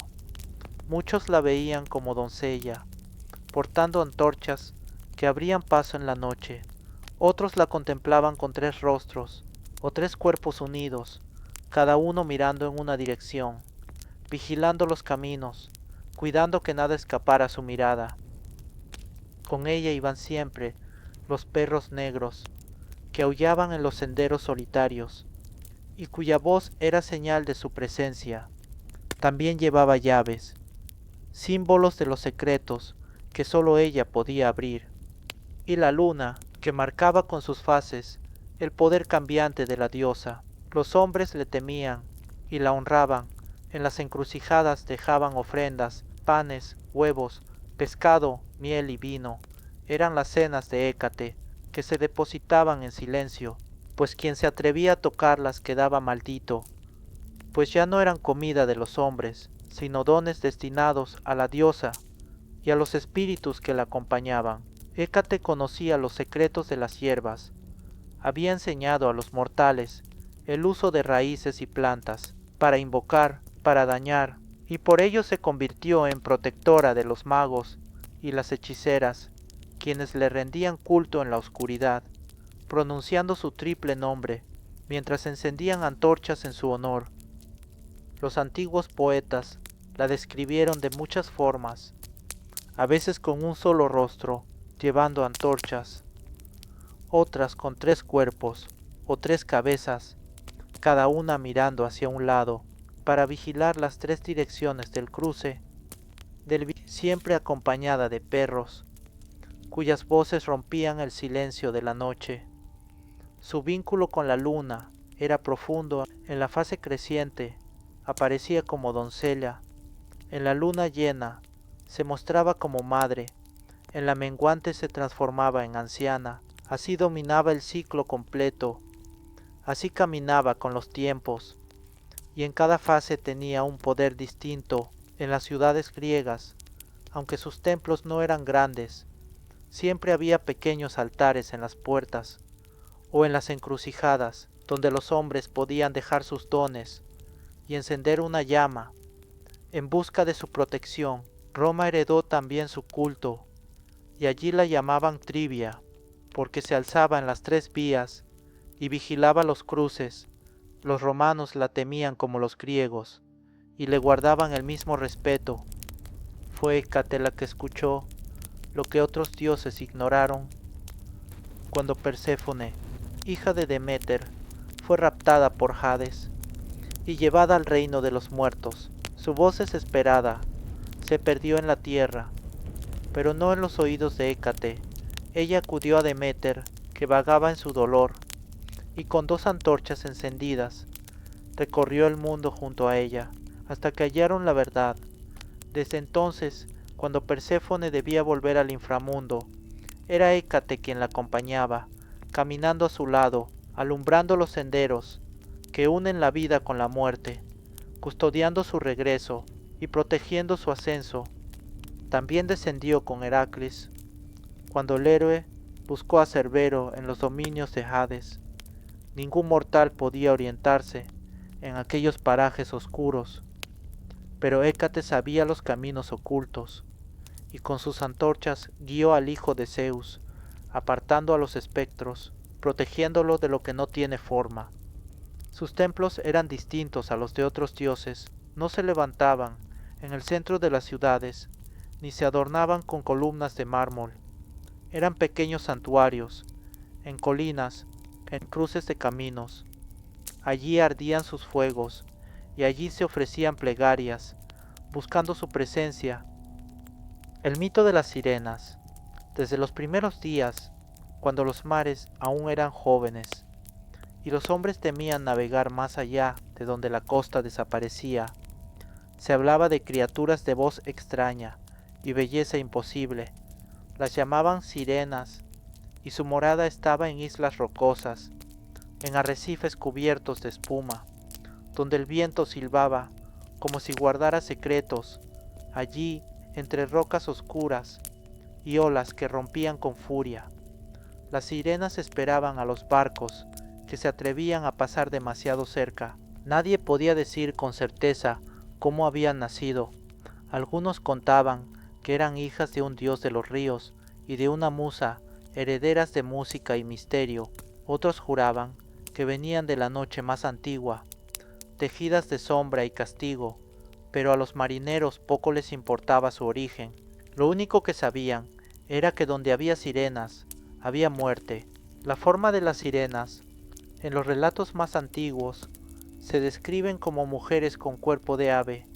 A: Muchos la veían como doncella, portando antorchas que abrían paso en la noche. Otros la contemplaban con tres rostros, o tres cuerpos unidos, cada uno mirando en una dirección, vigilando los caminos, cuidando que nada escapara a su mirada. Con ella iban siempre los perros negros, que aullaban en los senderos solitarios, y cuya voz era señal de su presencia. También llevaba llaves, símbolos de los secretos que sólo ella podía abrir, y la luna, que marcaba con sus fases el poder cambiante de la diosa. Los hombres le temían y la honraban. En las encrucijadas dejaban ofrendas, panes, huevos, pescado, miel y vino. Eran las cenas de Hécate, que se depositaban en silencio, pues quien se atrevía a tocarlas quedaba maldito, pues ya no eran comida de los hombres, sino dones destinados a la diosa y a los espíritus que la acompañaban. Hécate conocía los secretos de las hierbas, había enseñado a los mortales el uso de raíces y plantas, para invocar, para dañar, y por ello se convirtió en protectora de los magos y las hechiceras, quienes le rendían culto en la oscuridad, pronunciando su triple nombre, mientras encendían antorchas en su honor. Los antiguos poetas la describieron de muchas formas, a veces con un solo rostro, llevando antorchas, otras con tres cuerpos o tres cabezas, cada una mirando hacia un lado, para vigilar las tres direcciones del cruce, siempre acompañada de perros, cuyas voces rompían el silencio de la noche. Su vínculo con la luna era profundo. En la fase creciente aparecía como doncella, en la luna llena se mostraba como madre, en la menguante se transformaba en anciana. Así dominaba el ciclo completo, así caminaba con los tiempos, y en cada fase tenía un poder distinto. En las ciudades griegas, aunque sus templos no eran grandes, siempre había pequeños altares en las puertas o en las encrucijadas, donde los hombres podían dejar sus dones y encender una llama en busca de su protección. Roma heredó también su culto, y allí la llamaban Trivia, porque se alzaba en las 3 vías y vigilaba los cruces. Los romanos la temían como los griegos, y le guardaban el mismo respeto. Fue Hécate la que escuchó lo que otros dioses ignoraron, cuando Perséfone, hija de Deméter, fue raptada por Hades y llevada al reino de los muertos. Su voz desesperada se perdió en la tierra, pero no en los oídos de Hécate. Ella acudió a Deméter, que vagaba en su dolor, y con 2 antorchas encendidas recorrió el mundo junto a ella, hasta que hallaron la verdad. Desde entonces, cuando Perséfone debía volver al inframundo, era Hécate quien la acompañaba, caminando a su lado, alumbrando los senderos que unen la vida con la muerte, custodiando su regreso y protegiendo su ascenso. También descendió con Heracles, cuando el héroe buscó a Cerbero en los dominios de Hades. Ningún mortal podía orientarse en aquellos parajes oscuros, pero Hécate sabía los caminos ocultos, y con sus antorchas guió al hijo de Zeus, apartando a los espectros, protegiéndolo de lo que no tiene forma. Sus templos eran distintos a los de otros dioses, no se levantaban en el centro de las ciudades, ni se adornaban con columnas de mármol. Eran pequeños santuarios, en colinas, en cruces de caminos. Allí ardían sus fuegos, y allí se ofrecían plegarias, buscando su presencia. El mito de las sirenas. Desde los primeros días, cuando los mares aún eran jóvenes, y los hombres temían navegar más allá de donde la costa desaparecía, se hablaba de criaturas de voz extraña y belleza imposible. Las llamaban sirenas, y su morada estaba en islas rocosas, en arrecifes cubiertos de espuma, donde el viento silbaba como si guardara secretos. Allí, entre rocas oscuras y olas que rompían con furia, las sirenas esperaban a los barcos que se atrevían a pasar demasiado cerca. Nadie podía decir con certeza cómo habían nacido. Algunos contaban que eran hijas de un dios de los ríos y de una musa, herederas de música y misterio. Otros juraban que venían de la noche más antigua, tejidas de sombra y castigo, pero a los marineros poco les importaba su origen. Lo único que sabían era que donde había sirenas, había muerte. La forma de las sirenas, en los relatos más antiguos, se describen como mujeres con cuerpo de ave,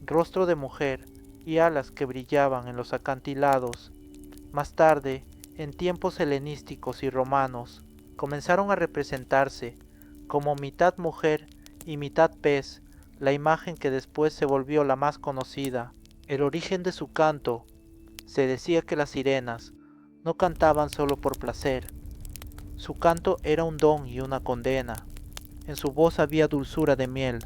A: rostro de mujer y alas que brillaban en los acantilados. Más tarde, en tiempos helenísticos y romanos, comenzaron a representarse como mitad mujer y mitad pez, la imagen que después se volvió la más conocida. El origen de su canto: se decía que las sirenas no cantaban solo por placer. Su canto era un don y una condena. En su voz había dulzura de miel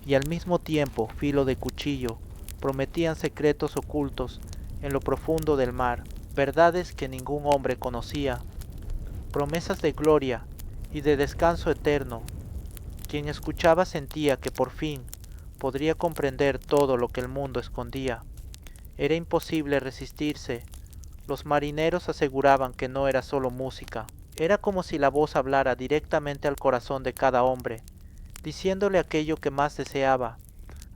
A: y al mismo tiempo filo de cuchillo. Prometían secretos ocultos en lo profundo del mar, verdades que ningún hombre conocía, promesas de gloria y de descanso eterno. Quien escuchaba sentía que por fin podría comprender todo lo que el mundo escondía. Era imposible resistirse. Los marineros aseguraban que no era solo música. Era como si la voz hablara directamente al corazón de cada hombre, diciéndole aquello que más deseaba.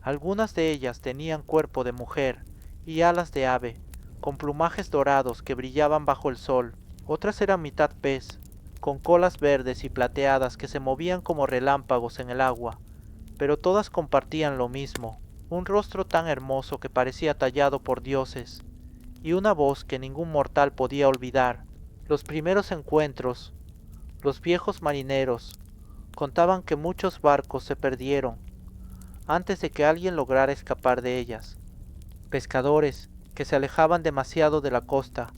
A: Algunas de ellas tenían cuerpo de mujer y alas de ave, con plumajes dorados que brillaban bajo el sol. Otras eran mitad pez, con colas verdes y plateadas que se movían como relámpagos en el agua, pero todas compartían lo mismo: un rostro tan hermoso que parecía tallado por dioses, y una voz que ningún mortal podía olvidar. Los primeros encuentros, los viejos marineros, contaban que muchos barcos se perdieron antes de que alguien lograra escapar de ellas. Pescadores que se alejaban demasiado de la costa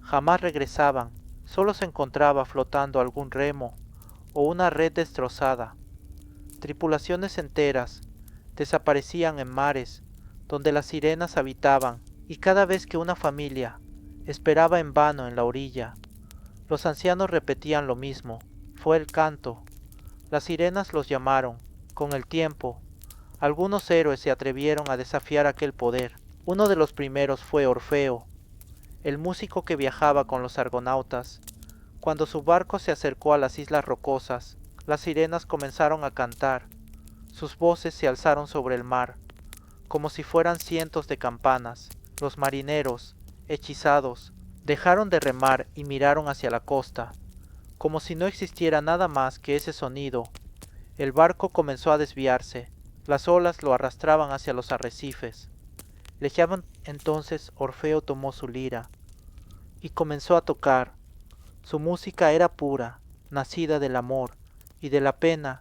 A: jamás regresaban, solo se encontraba flotando algún remo o una red destrozada. Tripulaciones enteras desaparecían en mares donde las sirenas habitaban, y cada vez que una familia esperaba en vano en la orilla, los ancianos repetían lo mismo: fue el canto. Las sirenas los llamaron. Con el tiempo, algunos héroes se atrevieron a desafiar aquel poder. Uno de los primeros fue Orfeo, el músico que viajaba con los argonautas. Cuando su barco se acercó a las islas rocosas, las sirenas comenzaron a cantar. Sus voces se alzaron sobre el mar, como si fueran cientos de campanas. Los marineros, hechizados, dejaron de remar y miraron hacia la costa. Como si no existiera nada más que ese sonido, el barco comenzó a desviarse. Las olas lo arrastraban hacia los arrecifes. Le llaman entonces Orfeo tomó su lira y comenzó a tocar. Su música era pura, nacida del amor y de la pena,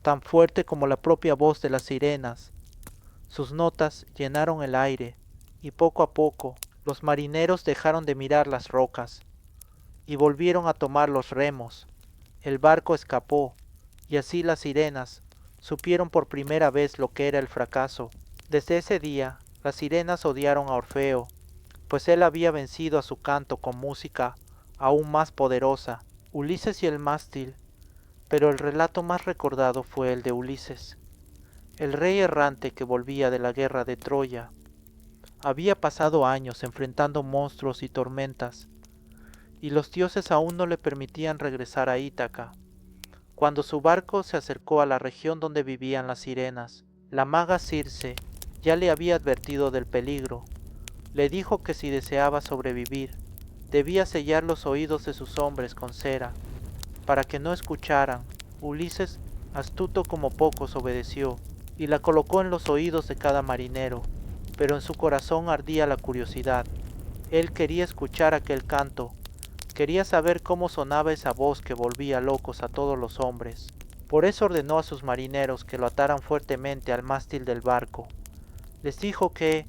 A: tan fuerte como la propia voz de las sirenas. Sus notas llenaron el aire, y poco a poco los marineros dejaron de mirar las rocas y volvieron a tomar los remos. El barco escapó, y así las sirenas supieron por primera vez lo que era el fracaso. Desde ese día, las sirenas odiaron a Orfeo, pues él había vencido a su canto con música aún más poderosa. Ulises y el mástil. Pero el relato más recordado fue el de Ulises, el rey errante que volvía de la guerra de Troya. Había pasado años enfrentando monstruos y tormentas, y los dioses aún no le permitían regresar a Ítaca. Cuando su barco se acercó a la región donde vivían las sirenas, la maga Circe ya le había advertido del peligro. Le dijo que si deseaba sobrevivir, debía sellar los oídos de sus hombres con cera, para que no escucharan. Ulises, astuto como pocos, obedeció, y la colocó en los oídos de cada marinero, pero en su corazón ardía la curiosidad. Él quería escuchar aquel canto, quería saber cómo sonaba esa voz que volvía locos a todos los hombres. Por eso ordenó a sus marineros que lo ataran fuertemente al mástil del barco. Les dijo que,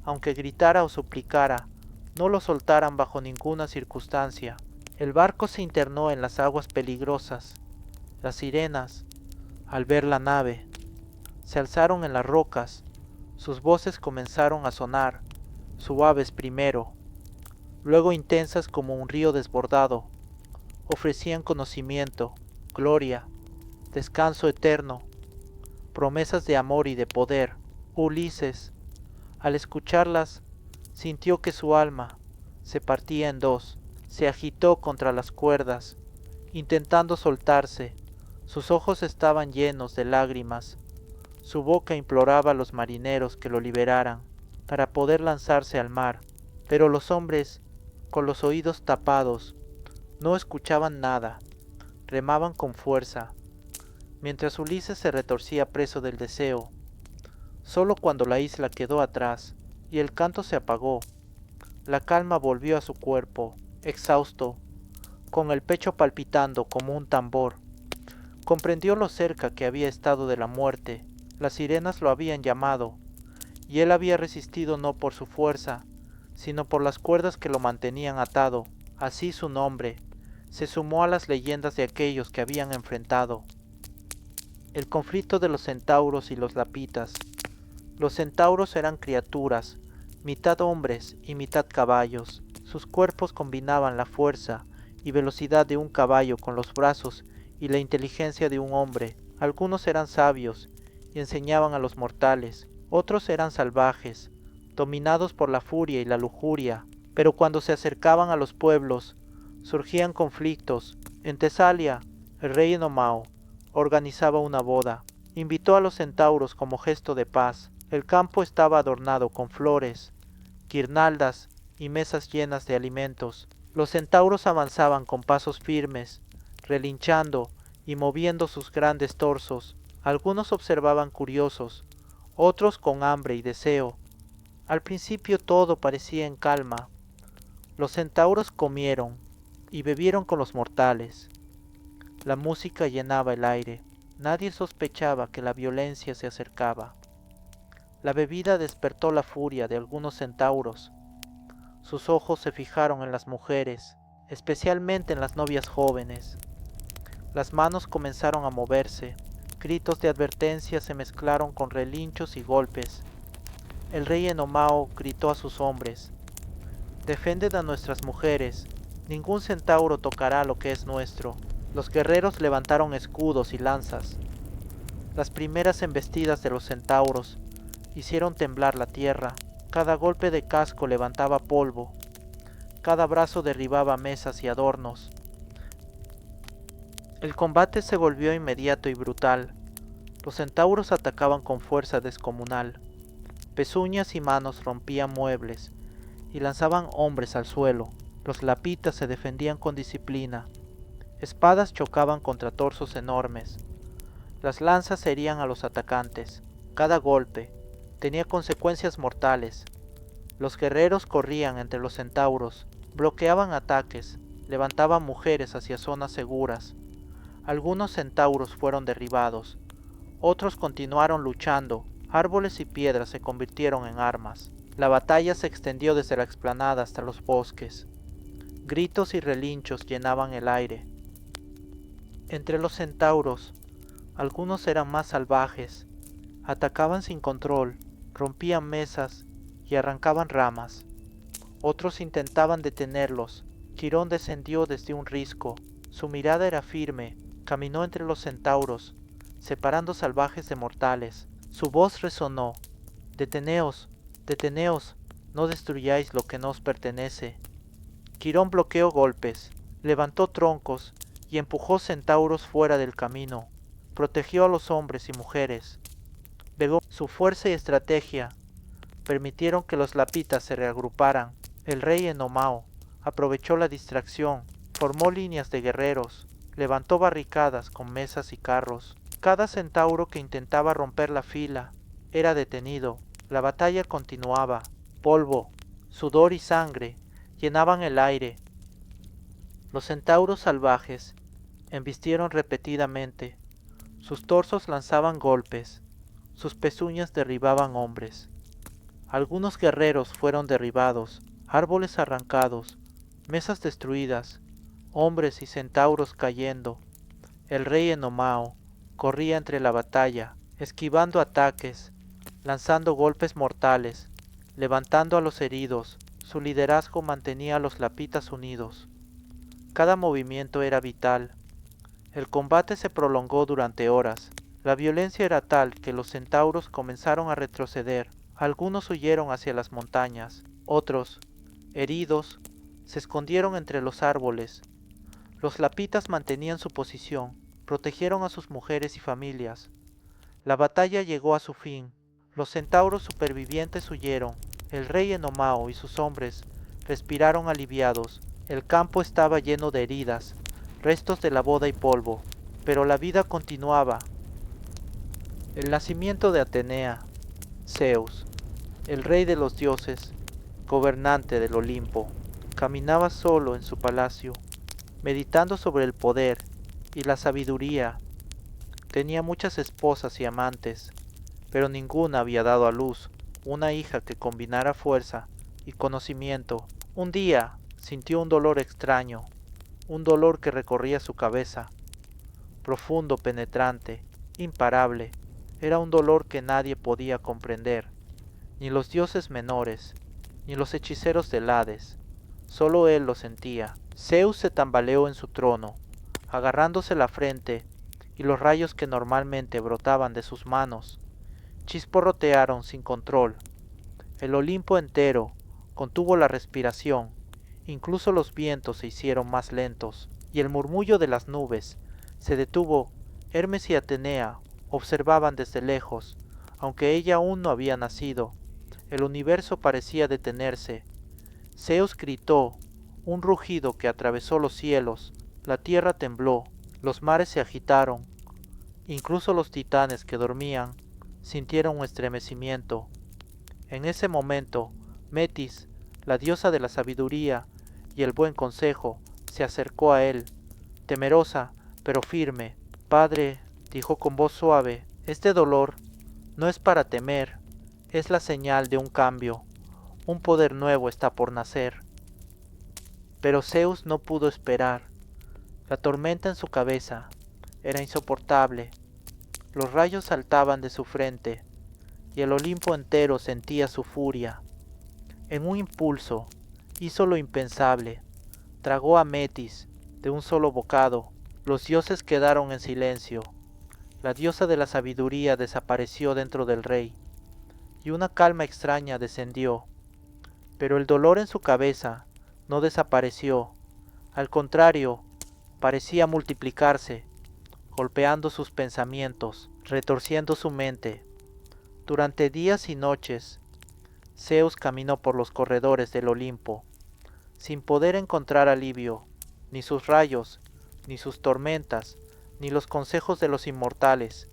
A: aunque gritara o suplicara, no lo soltaran bajo ninguna circunstancia. El barco se internó en las aguas peligrosas. Las sirenas, al ver la nave, se alzaron en las rocas. Sus voces comenzaron a sonar, suaves primero, luego intensas como un río desbordado. Ofrecían conocimiento, gloria, descanso eterno, promesas de amor y de poder. Ulises, al escucharlas, sintió que su alma se partía en dos. Se agitó contra las cuerdas, intentando soltarse. Sus ojos estaban llenos de lágrimas. Su boca imploraba a los marineros que lo liberaran para poder lanzarse al mar. Pero los hombres, con los oídos tapados, no escuchaban nada. Remaban con fuerza, mientras Ulises se retorcía preso del deseo. Solo cuando la isla quedó atrás y el canto se apagó, la calma volvió a su cuerpo, exhausto, con el pecho palpitando como un tambor. Comprendió lo cerca que había estado de la muerte. Las sirenas lo habían llamado, y él había resistido no por su fuerza, sino por las cuerdas que lo mantenían atado. Así su nombre se sumó a las leyendas de aquellos que habían enfrentado el conflicto de los centauros y los lapitas. Los centauros eran criaturas, mitad hombres y mitad caballos. Sus cuerpos combinaban la fuerza y velocidad de un caballo con los brazos y la inteligencia de un hombre. Algunos eran sabios y enseñaban a los mortales, otros eran salvajes, dominados por la furia y la lujuria, pero cuando se acercaban a los pueblos, surgían conflictos. En Tesalia, el rey Enomao organizaba una boda. Invitó a los centauros como gesto de paz. El campo estaba adornado con flores, guirnaldas y mesas llenas de alimentos. Los centauros avanzaban con pasos firmes, relinchando y moviendo sus grandes torsos. Algunos observaban curiosos, otros con hambre y deseo. Al principio todo parecía en calma. Los centauros comieron y bebieron con los mortales. La música llenaba el aire. Nadie sospechaba que la violencia se acercaba. La bebida despertó la furia de algunos centauros. Sus ojos se fijaron en las mujeres, especialmente en las novias jóvenes. Las manos comenzaron a moverse. Gritos de advertencia se mezclaron con relinchos y golpes. El rey Enomao gritó a sus hombres: «Defenden a nuestras mujeres. Ningún centauro tocará lo que es nuestro». Los guerreros levantaron escudos y lanzas. Las primeras embestidas de los centauros hicieron temblar la tierra. Cada golpe de casco levantaba polvo. Cada brazo derribaba mesas y adornos. El combate se volvió inmediato y brutal. Los centauros atacaban con fuerza descomunal. Pezuñas y manos rompían muebles y lanzaban hombres al suelo. Los lapitas se defendían con disciplina. Espadas chocaban contra torsos enormes. Las lanzas herían a los atacantes. Cada golpe tenía consecuencias mortales. Los guerreros corrían entre los centauros, bloqueaban ataques, levantaban mujeres hacia zonas seguras. Algunos centauros fueron derribados, otros continuaron luchando. Árboles y piedras se convirtieron en armas. La batalla se extendió desde la explanada hasta los bosques. Gritos y relinchos llenaban el aire. Entre los centauros, algunos eran más salvajes. Atacaban sin control, rompían mesas y arrancaban ramas. Otros intentaban detenerlos. Quirón descendió desde un risco. Su mirada era firme. Caminó entre los centauros, separando salvajes de mortales. Su voz resonó: «Deteneos, deteneos, no destruyáis lo que no os pertenece». Quirón bloqueó golpes, levantó troncos y empujó centauros fuera del camino. Protegió a los hombres y mujeres. Su fuerza y estrategia permitieron que los lapitas se reagruparan. El rey Enomao aprovechó la distracción, formó líneas de guerreros, levantó barricadas con mesas y carros. Cada centauro que intentaba romper la fila era detenido. La batalla continuaba. Polvo, sudor y sangre llenaban el aire. Los centauros salvajes embistieron repetidamente. Sus torsos lanzaban golpes, sus pezuñas derribaban hombres. Algunos guerreros fueron derribados, árboles arrancados, mesas destruidas, hombres y centauros cayendo. El rey Enomao corría entre la batalla, esquivando ataques, lanzando golpes mortales, levantando a los heridos. Su liderazgo mantenía a los lapitas unidos. Cada movimiento era vital. El combate se prolongó durante horas. La violencia era tal que los centauros comenzaron a retroceder. Algunos huyeron hacia las montañas. Otros, heridos, se escondieron entre los árboles. Los lapitas mantenían su posición, protegieron a sus mujeres y familias. La batalla llegó a su fin. Los centauros supervivientes huyeron. El rey Enomao y sus hombres respiraron aliviados. El campo estaba lleno de heridas, restos de la boda y polvo, pero la vida continuaba. El nacimiento de Atenea, Zeus, el rey de los dioses, gobernante del Olimpo, caminaba solo en su palacio, meditando sobre el poder y la sabiduría. Tenía muchas esposas y amantes, pero ninguna había dado a luz una hija que combinara fuerza y conocimiento. Un día sintió un dolor extraño, un dolor que recorría su cabeza, profundo, penetrante, imparable. Era un dolor que nadie podía comprender, ni los dioses menores, ni los hechiceros del Hades. Solo él lo sentía. Zeus se tambaleó en su trono, agarrándose la frente, y los rayos que normalmente brotaban de sus manos chisporrotearon sin control. El Olimpo entero contuvo la respiración, incluso los vientos se hicieron más lentos, y el murmullo de las nubes se detuvo. Hermes y Atenea observaban desde lejos, aunque ella aún no había nacido. El universo parecía detenerse. Zeus gritó, un rugido que atravesó los cielos, la tierra tembló, los mares se agitaron, incluso los titanes que dormían sintieron un estremecimiento. En ese momento, Metis, la diosa de la sabiduría y el buen consejo, se acercó a él, temerosa, pero firme. Padre, dijo con voz suave, este dolor no es para temer, es la señal de un cambio. Un poder nuevo está por nacer. Pero Zeus no pudo esperar. La tormenta en su cabeza era insoportable. Los rayos saltaban de su frente y el Olimpo entero sentía su furia. En un impulso, hizo lo impensable. Tragó a Metis de un solo bocado. Los dioses quedaron en silencio. La diosa de la sabiduría desapareció dentro del rey, y una calma extraña descendió. Pero el dolor en su cabeza no desapareció. Al contrario, parecía multiplicarse, golpeando sus pensamientos, retorciendo su mente. Durante días y noches, Zeus caminó por los corredores del Olimpo, sin poder encontrar alivio, ni sus rayos, ni sus tormentas, ni los consejos de los inmortales.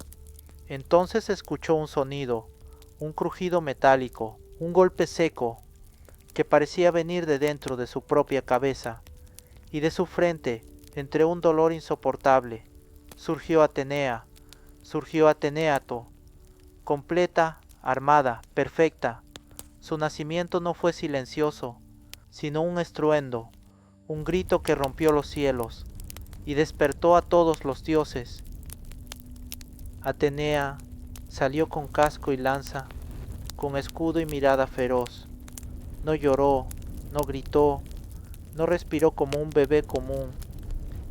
A: Entonces escuchó un sonido, un crujido metálico, un golpe seco, que parecía venir de dentro de su propia cabeza, y de su frente, entre un dolor insoportable, surgió Atenéato, completa, armada, perfecta. Su nacimiento no fue silencioso, sino un estruendo, un grito que rompió los cielos, y despertó a todos los dioses. Atenea salió con casco y lanza, con escudo y mirada feroz. No lloró, no gritó, no respiró como un bebé común.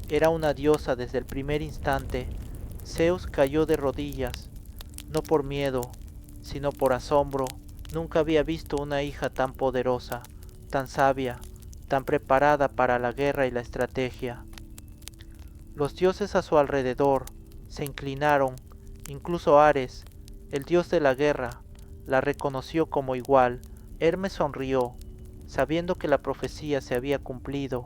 A: Era una diosa desde el primer instante. Zeus cayó de rodillas, no por miedo, sino por asombro. Nunca había visto una hija tan poderosa, tan sabia, tan preparada para la guerra y la estrategia. Los dioses a su alrededor se inclinaron, incluso Ares, el dios de la guerra, la reconoció como igual. Hermes sonrió, sabiendo que la profecía se había cumplido.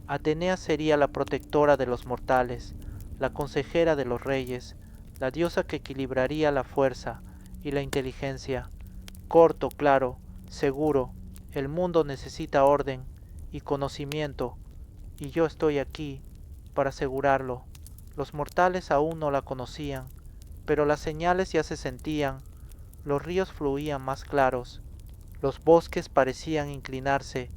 A: Atenea sería la protectora de los mortales, la consejera de los reyes, la diosa que equilibraría la fuerza y la inteligencia. Corto, claro, seguro, el mundo necesita orden y conocimiento, y yo estoy aquí para asegurarlo. Los mortales aún no la conocían, pero las señales ya se sentían. Los ríos fluían más claros, los bosques parecían inclinarse,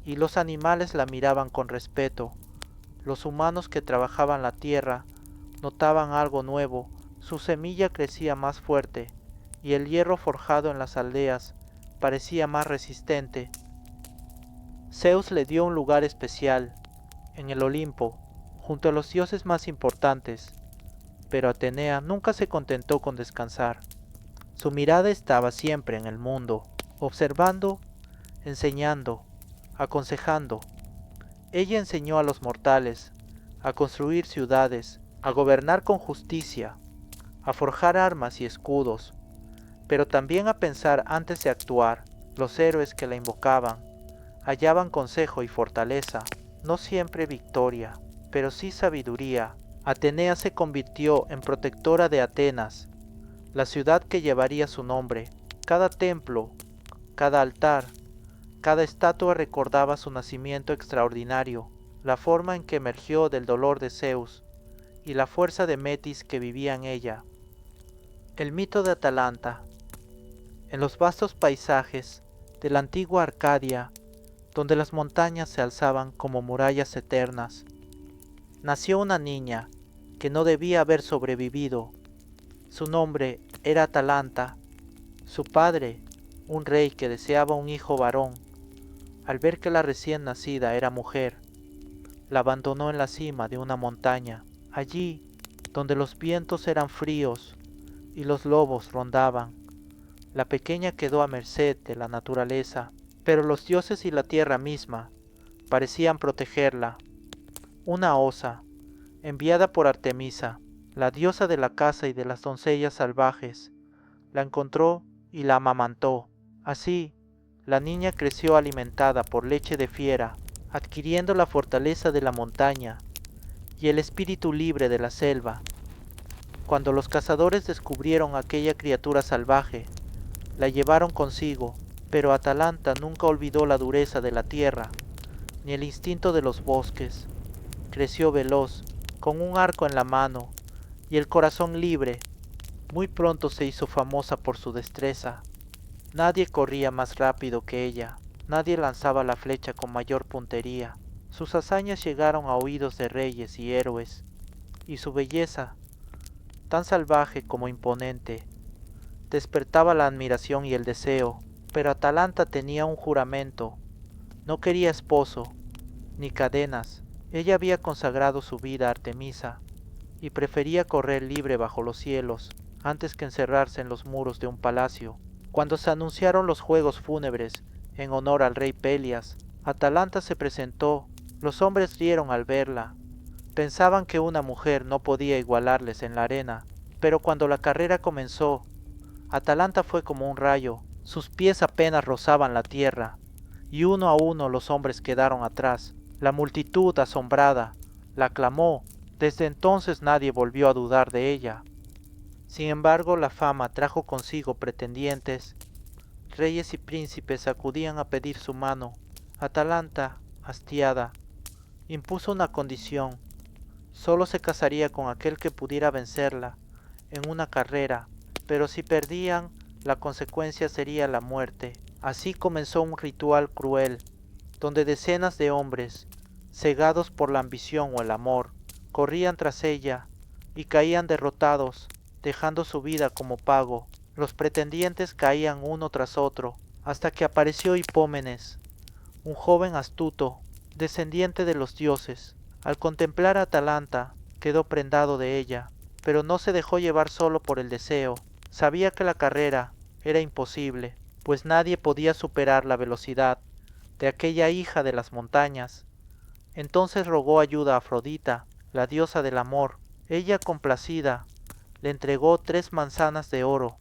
A: y los animales la miraban con respeto. Los humanos que trabajaban la tierra notaban algo nuevo. Su semilla crecía más fuerte, y el hierro forjado en las aldeas parecía más resistente. Zeus le dio un lugar especial, en el Olimpo, junto a los dioses más importantes, pero Atenea nunca se contentó con descansar. Su mirada estaba siempre en el mundo, observando, enseñando, aconsejando. Ella enseñó a los mortales a construir ciudades, a gobernar con justicia, a forjar armas y escudos, pero también a pensar antes de actuar. Los héroes que la invocaban hallaban consejo y fortaleza, no siempre victoria, pero sí sabiduría. Atenea se convirtió en protectora de Atenas, la ciudad que llevaría su nombre. Cada templo, cada altar, cada estatua recordaba su nacimiento extraordinario, la forma en que emergió del dolor de Zeus y la fuerza de Metis que vivía en ella. El mito de Atalanta. En los vastos paisajes de la antigua Arcadia, donde las montañas se alzaban como murallas eternas, nació una niña que no debía haber sobrevivido. Su nombre era Atalanta. Su padre, un rey que deseaba un hijo varón, al ver que la recién nacida era mujer, la abandonó en la cima de una montaña. Allí, donde los vientos eran fríos y los lobos rondaban, la pequeña quedó a merced de la naturaleza, pero los dioses y la tierra misma parecían protegerla. Una osa, enviada por Artemisa, la diosa de la caza y de las doncellas salvajes, la encontró y la amamantó. Así, la niña creció alimentada por leche de fiera, adquiriendo la fortaleza de la montaña y el espíritu libre de la selva. Cuando los cazadores descubrieron aquella criatura salvaje, la llevaron consigo, pero Atalanta nunca olvidó la dureza de la tierra, ni el instinto de los bosques. Creció veloz, con un arco en la mano, y el corazón libre. Muy pronto se hizo famosa por su destreza. Nadie corría más rápido que ella, nadie lanzaba la flecha con mayor puntería. Sus hazañas llegaron a oídos de reyes y héroes, y su belleza, tan salvaje como imponente, despertaba la admiración y el deseo. Pero Atalanta tenía un juramento, no quería esposo, ni cadenas. Ella había consagrado su vida a Artemisa, y prefería correr libre bajo los cielos, antes que encerrarse en los muros de un palacio. Cuando se anunciaron los juegos fúnebres en honor al rey Pelias, Atalanta se presentó. Los hombres rieron al verla. Pensaban que una mujer no podía igualarles en la arena, pero cuando la carrera comenzó, Atalanta fue como un rayo. Sus pies apenas rozaban la tierra, y uno a uno los hombres quedaron atrás. La multitud, asombrada, la aclamó. Desde entonces nadie volvió a dudar de ella. Sin embargo, la fama trajo consigo pretendientes. Reyes y príncipes acudían a pedir su mano. Atalanta, hastiada, impuso una condición: solo se casaría con aquel que pudiera vencerla en una carrera, pero si perdían, la consecuencia sería la muerte. Así comenzó un ritual cruel, donde decenas de hombres, cegados por la ambición o el amor, corrían tras ella y caían derrotados, dejando su vida como pago. Los pretendientes caían uno tras otro, hasta que apareció Hipómenes, un joven astuto, descendiente de los dioses. Al contemplar a Atalanta, quedó prendado de ella, pero no se dejó llevar solo por el deseo. Sabía que la carrera era imposible, pues nadie podía superar la velocidad de aquella hija de las montañas. Entonces rogó ayuda a Afrodita, la diosa del amor. Ella, complacida, le entregó 3 manzanas de oro,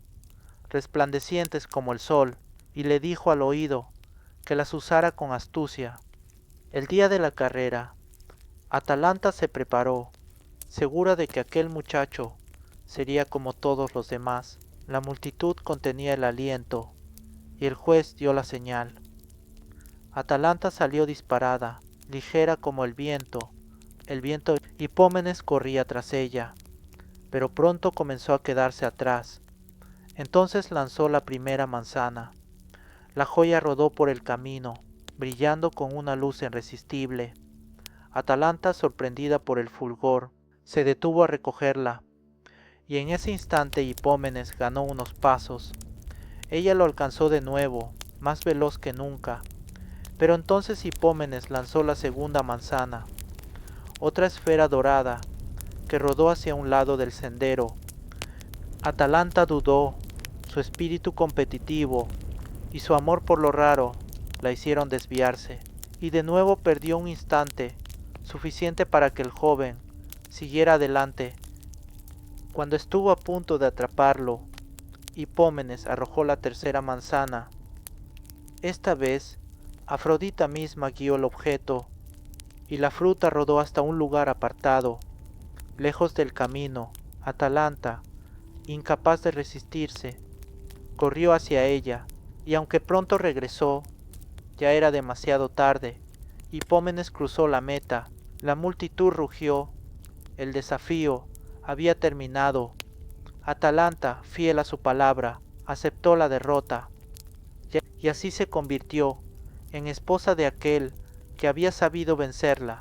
A: resplandecientes como el sol, y le dijo al oído que las usara con astucia. El día de la carrera, Atalanta se preparó, segura de que aquel muchacho sería como todos los demás. La multitud contenía el aliento, y el juez dio la señal. Atalanta salió disparada, ligera como el viento. Hipómenes corría tras ella, pero pronto comenzó a quedarse atrás. Entonces lanzó la primera manzana. La joya rodó por el camino, brillando con una luz irresistible. Atalanta, sorprendida por el fulgor, se detuvo a recogerla, y en ese instante Hipómenes ganó unos pasos. Ella lo alcanzó de nuevo, más veloz que nunca, pero entonces Hipómenes lanzó la segunda manzana, otra esfera dorada, que rodó hacia un lado del sendero. Atalanta dudó. Su espíritu competitivo y su amor por lo raro la hicieron desviarse, y de nuevo perdió un instante, suficiente para que el joven siguiera adelante. Cuando estuvo a punto de atraparlo, Hipómenes arrojó la tercera manzana. Esta vez, Afrodita misma guió el objeto, y la fruta rodó hasta un lugar apartado, lejos del camino. Atalanta, incapaz de resistirse, corrió hacia ella, y aunque pronto regresó, ya era demasiado tarde. Hipómenes cruzó la meta, la multitud rugió, el desafío había terminado. Atalanta, fiel a su palabra, aceptó la derrota, y así se convirtió en esposa de aquel que había sabido vencerla,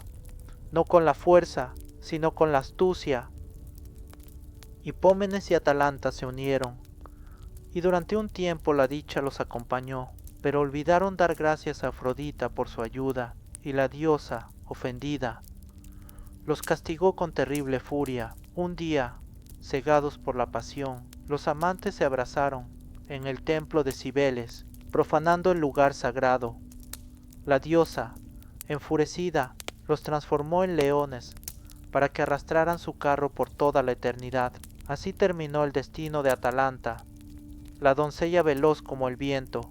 A: no con la fuerza, sino con la astucia. Hipómenes y Atalanta se unieron, y durante un tiempo la dicha los acompañó, pero olvidaron dar gracias a Afrodita por su ayuda, y la diosa, ofendida, los castigó con terrible furia. Un día, cegados por la pasión, los amantes se abrazaron en el templo de Cibeles, profanando el lugar sagrado. La diosa, enfurecida, los transformó en leones para que arrastraran su carro por toda la eternidad. Así terminó el destino de Atalanta, la doncella veloz como el viento,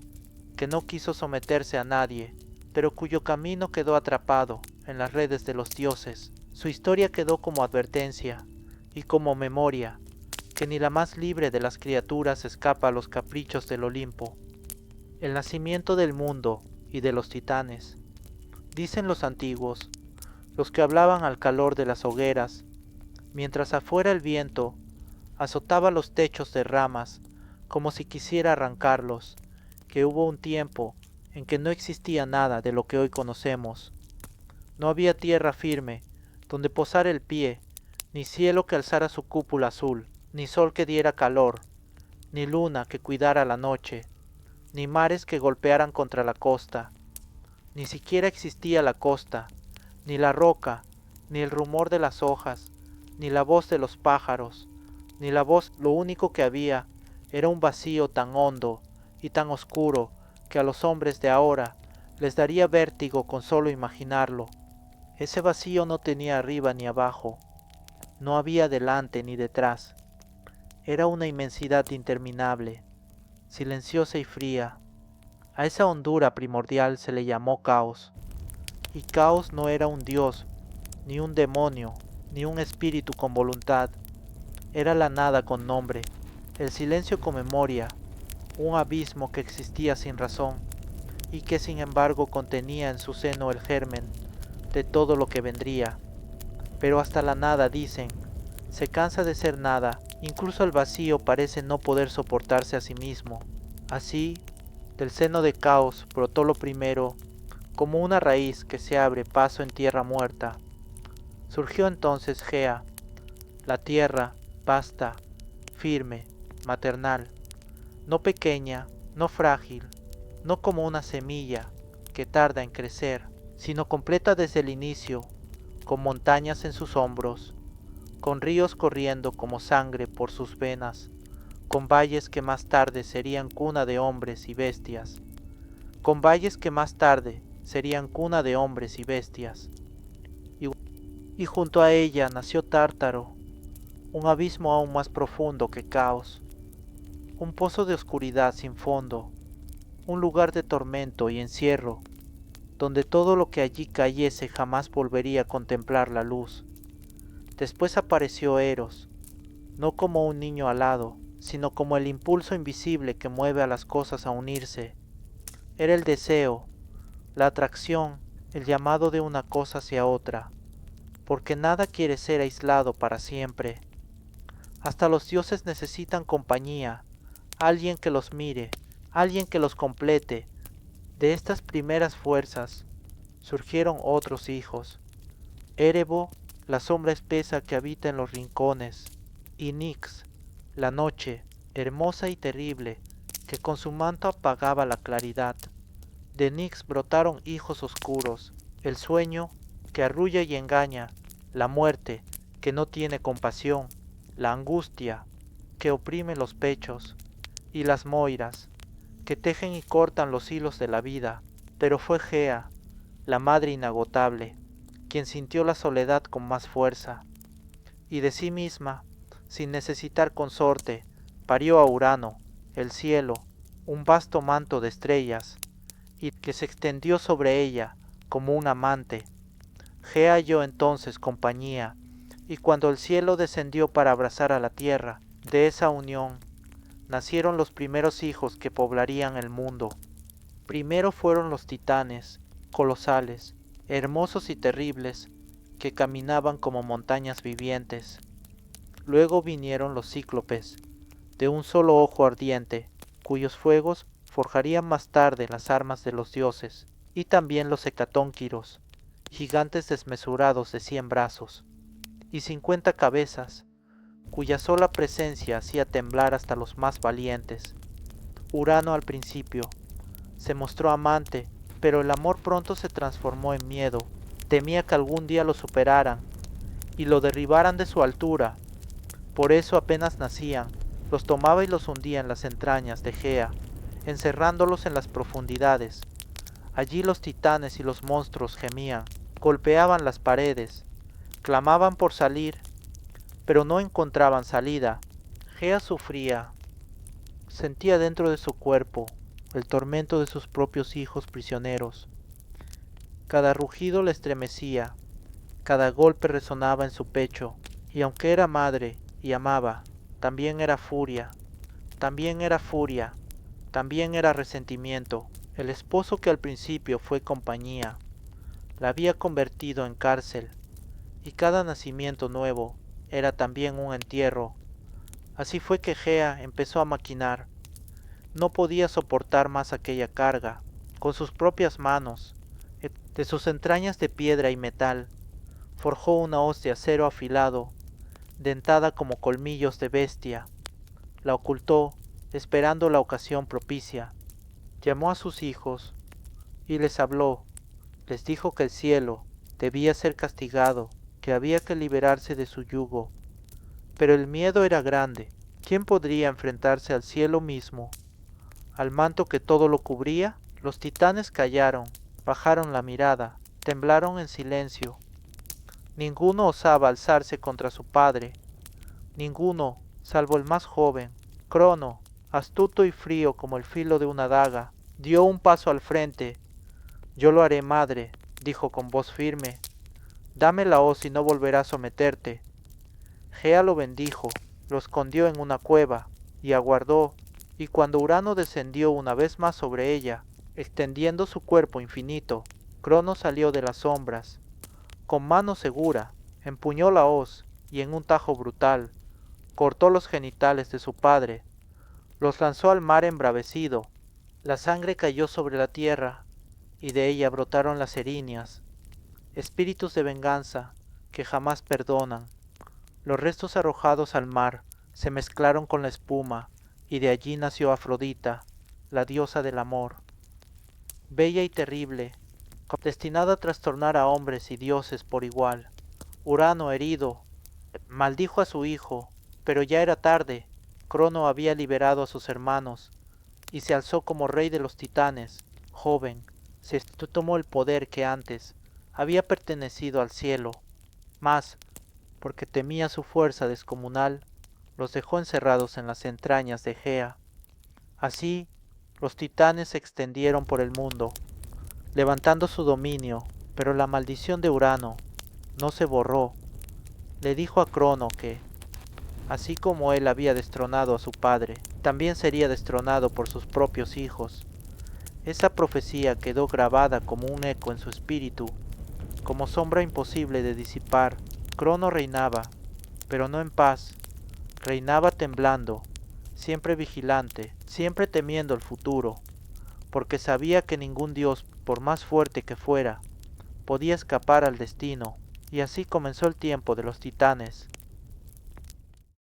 A: que no quiso someterse a nadie, pero cuyo camino quedó atrapado en las redes de los dioses. Su historia quedó como advertencia y como memoria que ni la más libre de las criaturas escapa a los caprichos del Olimpo. El nacimiento del mundo y de los titanes. Dicen los antiguos, los que hablaban al calor de las hogueras, mientras afuera el viento azotaba los techos de ramas como si quisiera arrancarlos, que hubo un tiempo en que no existía nada de lo que hoy conocemos. No había tierra firme donde posar el pie, ni cielo que alzara su cúpula azul, ni sol que diera calor, ni luna que cuidara la noche, ni mares que golpearan contra la costa. Ni siquiera existía la costa, ni la roca, ni el rumor de las hojas, ni la voz de los pájaros, ni la voz. Lo único que había era un vacío tan hondo y tan oscuro que a los hombres de ahora les daría vértigo con solo imaginarlo. Ese vacío no tenía arriba ni abajo, no había delante ni detrás. Era una inmensidad interminable, silenciosa y fría. A esa hondura primordial se le llamó caos, y caos no era un dios, ni un demonio, ni un espíritu con voluntad. Era la nada con nombre, el silencio con memoria, un abismo que existía sin razón, y que sin embargo contenía en su seno el germen de todo lo que vendría. Pero hasta la nada, dicen, se cansa de ser nada, incluso el vacío parece no poder soportarse a sí mismo. Así, del seno de caos brotó lo primero, como una raíz que se abre paso en tierra muerta. Surgió entonces Gea, la tierra, vasta, firme, maternal, no pequeña, no frágil, no como una semilla que tarda en crecer, sino completa desde el inicio, con montañas en sus hombros, con ríos corriendo como sangre por sus venas, con valles que más tarde serían cuna de hombres y bestias, con valles que más tarde serían cuna de hombres y bestias. Y junto a ella nació Tártaro, un abismo aún más profundo que caos, un pozo de oscuridad sin fondo, un lugar de tormento y encierro, donde todo lo que allí cayese jamás volvería a contemplar la luz. Después apareció Eros, no como un niño alado, sino como el impulso invisible que mueve a las cosas a unirse. Era el deseo, la atracción, el llamado de una cosa hacia otra, porque nada quiere ser aislado para siempre. Hasta los dioses necesitan compañía, alguien que los mire, alguien que los complete. De estas primeras fuerzas surgieron otros hijos. Erebo, la sombra espesa que habita en los rincones, y Nix, la noche, hermosa y terrible, que con su manto apagaba la claridad. De Nix brotaron hijos oscuros, el sueño, que arrulla y engaña, la muerte, que no tiene compasión, la angustia, que oprime los pechos, y las moiras, que tejen y cortan los hilos de la vida. Pero fue Gea, la madre inagotable, quien sintió la soledad con más fuerza, y de sí misma, sin necesitar consorte, parió a Urano, el cielo, un vasto manto de estrellas, y que se extendió sobre ella como un amante. Gea halló entonces compañía, y cuando el cielo descendió para abrazar a la tierra, de esa unión nacieron los primeros hijos que poblarían el mundo. Primero fueron los titanes, colosales, hermosos y terribles, que caminaban como montañas vivientes. Luego vinieron los cíclopes, de un solo ojo ardiente, cuyos fuegos forjarían más tarde las armas de los dioses, y también los hecatónquiros, gigantes desmesurados de 100 brazos y 50 cabezas, cuya sola presencia hacía temblar hasta los más valientes. Urano al principio se mostró amante, pero el amor pronto se transformó en miedo. Temía que algún día lo superaran y lo derribaran de su altura. Por eso apenas nacían, los tomaba y los hundía en las entrañas de Gea, encerrándolos en las profundidades. Allí los titanes y los monstruos gemían, golpeaban las paredes, clamaban por salir, pero no encontraban salida. Gea sufría, sentía dentro de su cuerpo el tormento de sus propios hijos prisioneros. Cada rugido le estremecía, cada golpe resonaba en su pecho, y aunque era madre y amaba, también era furia, también era furia, también era resentimiento. El esposo que al principio fue compañía, la había convertido en cárcel, y cada nacimiento nuevo era también un entierro. Así fue que Gea empezó a maquinar. No podía soportar más aquella carga. Con sus propias manos, de sus entrañas de piedra y metal, forjó una hoz de acero afilado, dentada como colmillos de bestia. La ocultó, esperando la ocasión propicia. Llamó a sus hijos y les habló. Les dijo que el cielo debía ser castigado, que había que liberarse de su yugo. Pero el miedo era grande. ¿Quién podría enfrentarse al cielo mismo? Al manto que todo lo cubría. Los titanes callaron, bajaron la mirada, temblaron en silencio. Ninguno osaba alzarse contra su padre, ninguno, salvo el más joven. Crono, astuto y frío como el filo de una daga, dio un paso al frente. Yo lo haré, madre, dijo con voz firme. Dame la hoz y no volverá a someterte. Gea lo bendijo, lo escondió en una cueva, y aguardó, y cuando Urano descendió una vez más sobre ella, extendiendo su cuerpo infinito, Crono salió de las sombras. Con mano segura, empuñó la hoz, y en un tajo brutal, cortó los genitales de su padre, los lanzó al mar embravecido. La sangre cayó sobre la tierra, y de ella brotaron las erinias, espíritus de venganza que jamás perdonan. Los restos arrojados al mar se mezclaron con la espuma, y de allí nació Afrodita, la diosa del amor. Bella y terrible, destinada a trastornar a hombres y dioses por igual. Urano, herido, maldijo a su hijo, pero ya era tarde. Crono había liberado a sus hermanos, y se alzó como rey de los titanes. Joven, se tomó el poder que antes había pertenecido al cielo, mas, porque temía su fuerza descomunal, los dejó encerrados en las entrañas de Gea. Así, los titanes se extendieron por el mundo, levantando su dominio, pero la maldición de Urano no se borró. Le dijo a Crono que, así como él había destronado a su padre, también sería destronado por sus propios hijos. Esa profecía quedó grabada como un eco en su espíritu, como sombra imposible de disipar. Crono reinaba, pero no en paz. Reinaba temblando, siempre vigilante, siempre temiendo el futuro, porque sabía que ningún dios, por más fuerte que fuera, podía escapar al destino. Y así comenzó el tiempo de los titanes,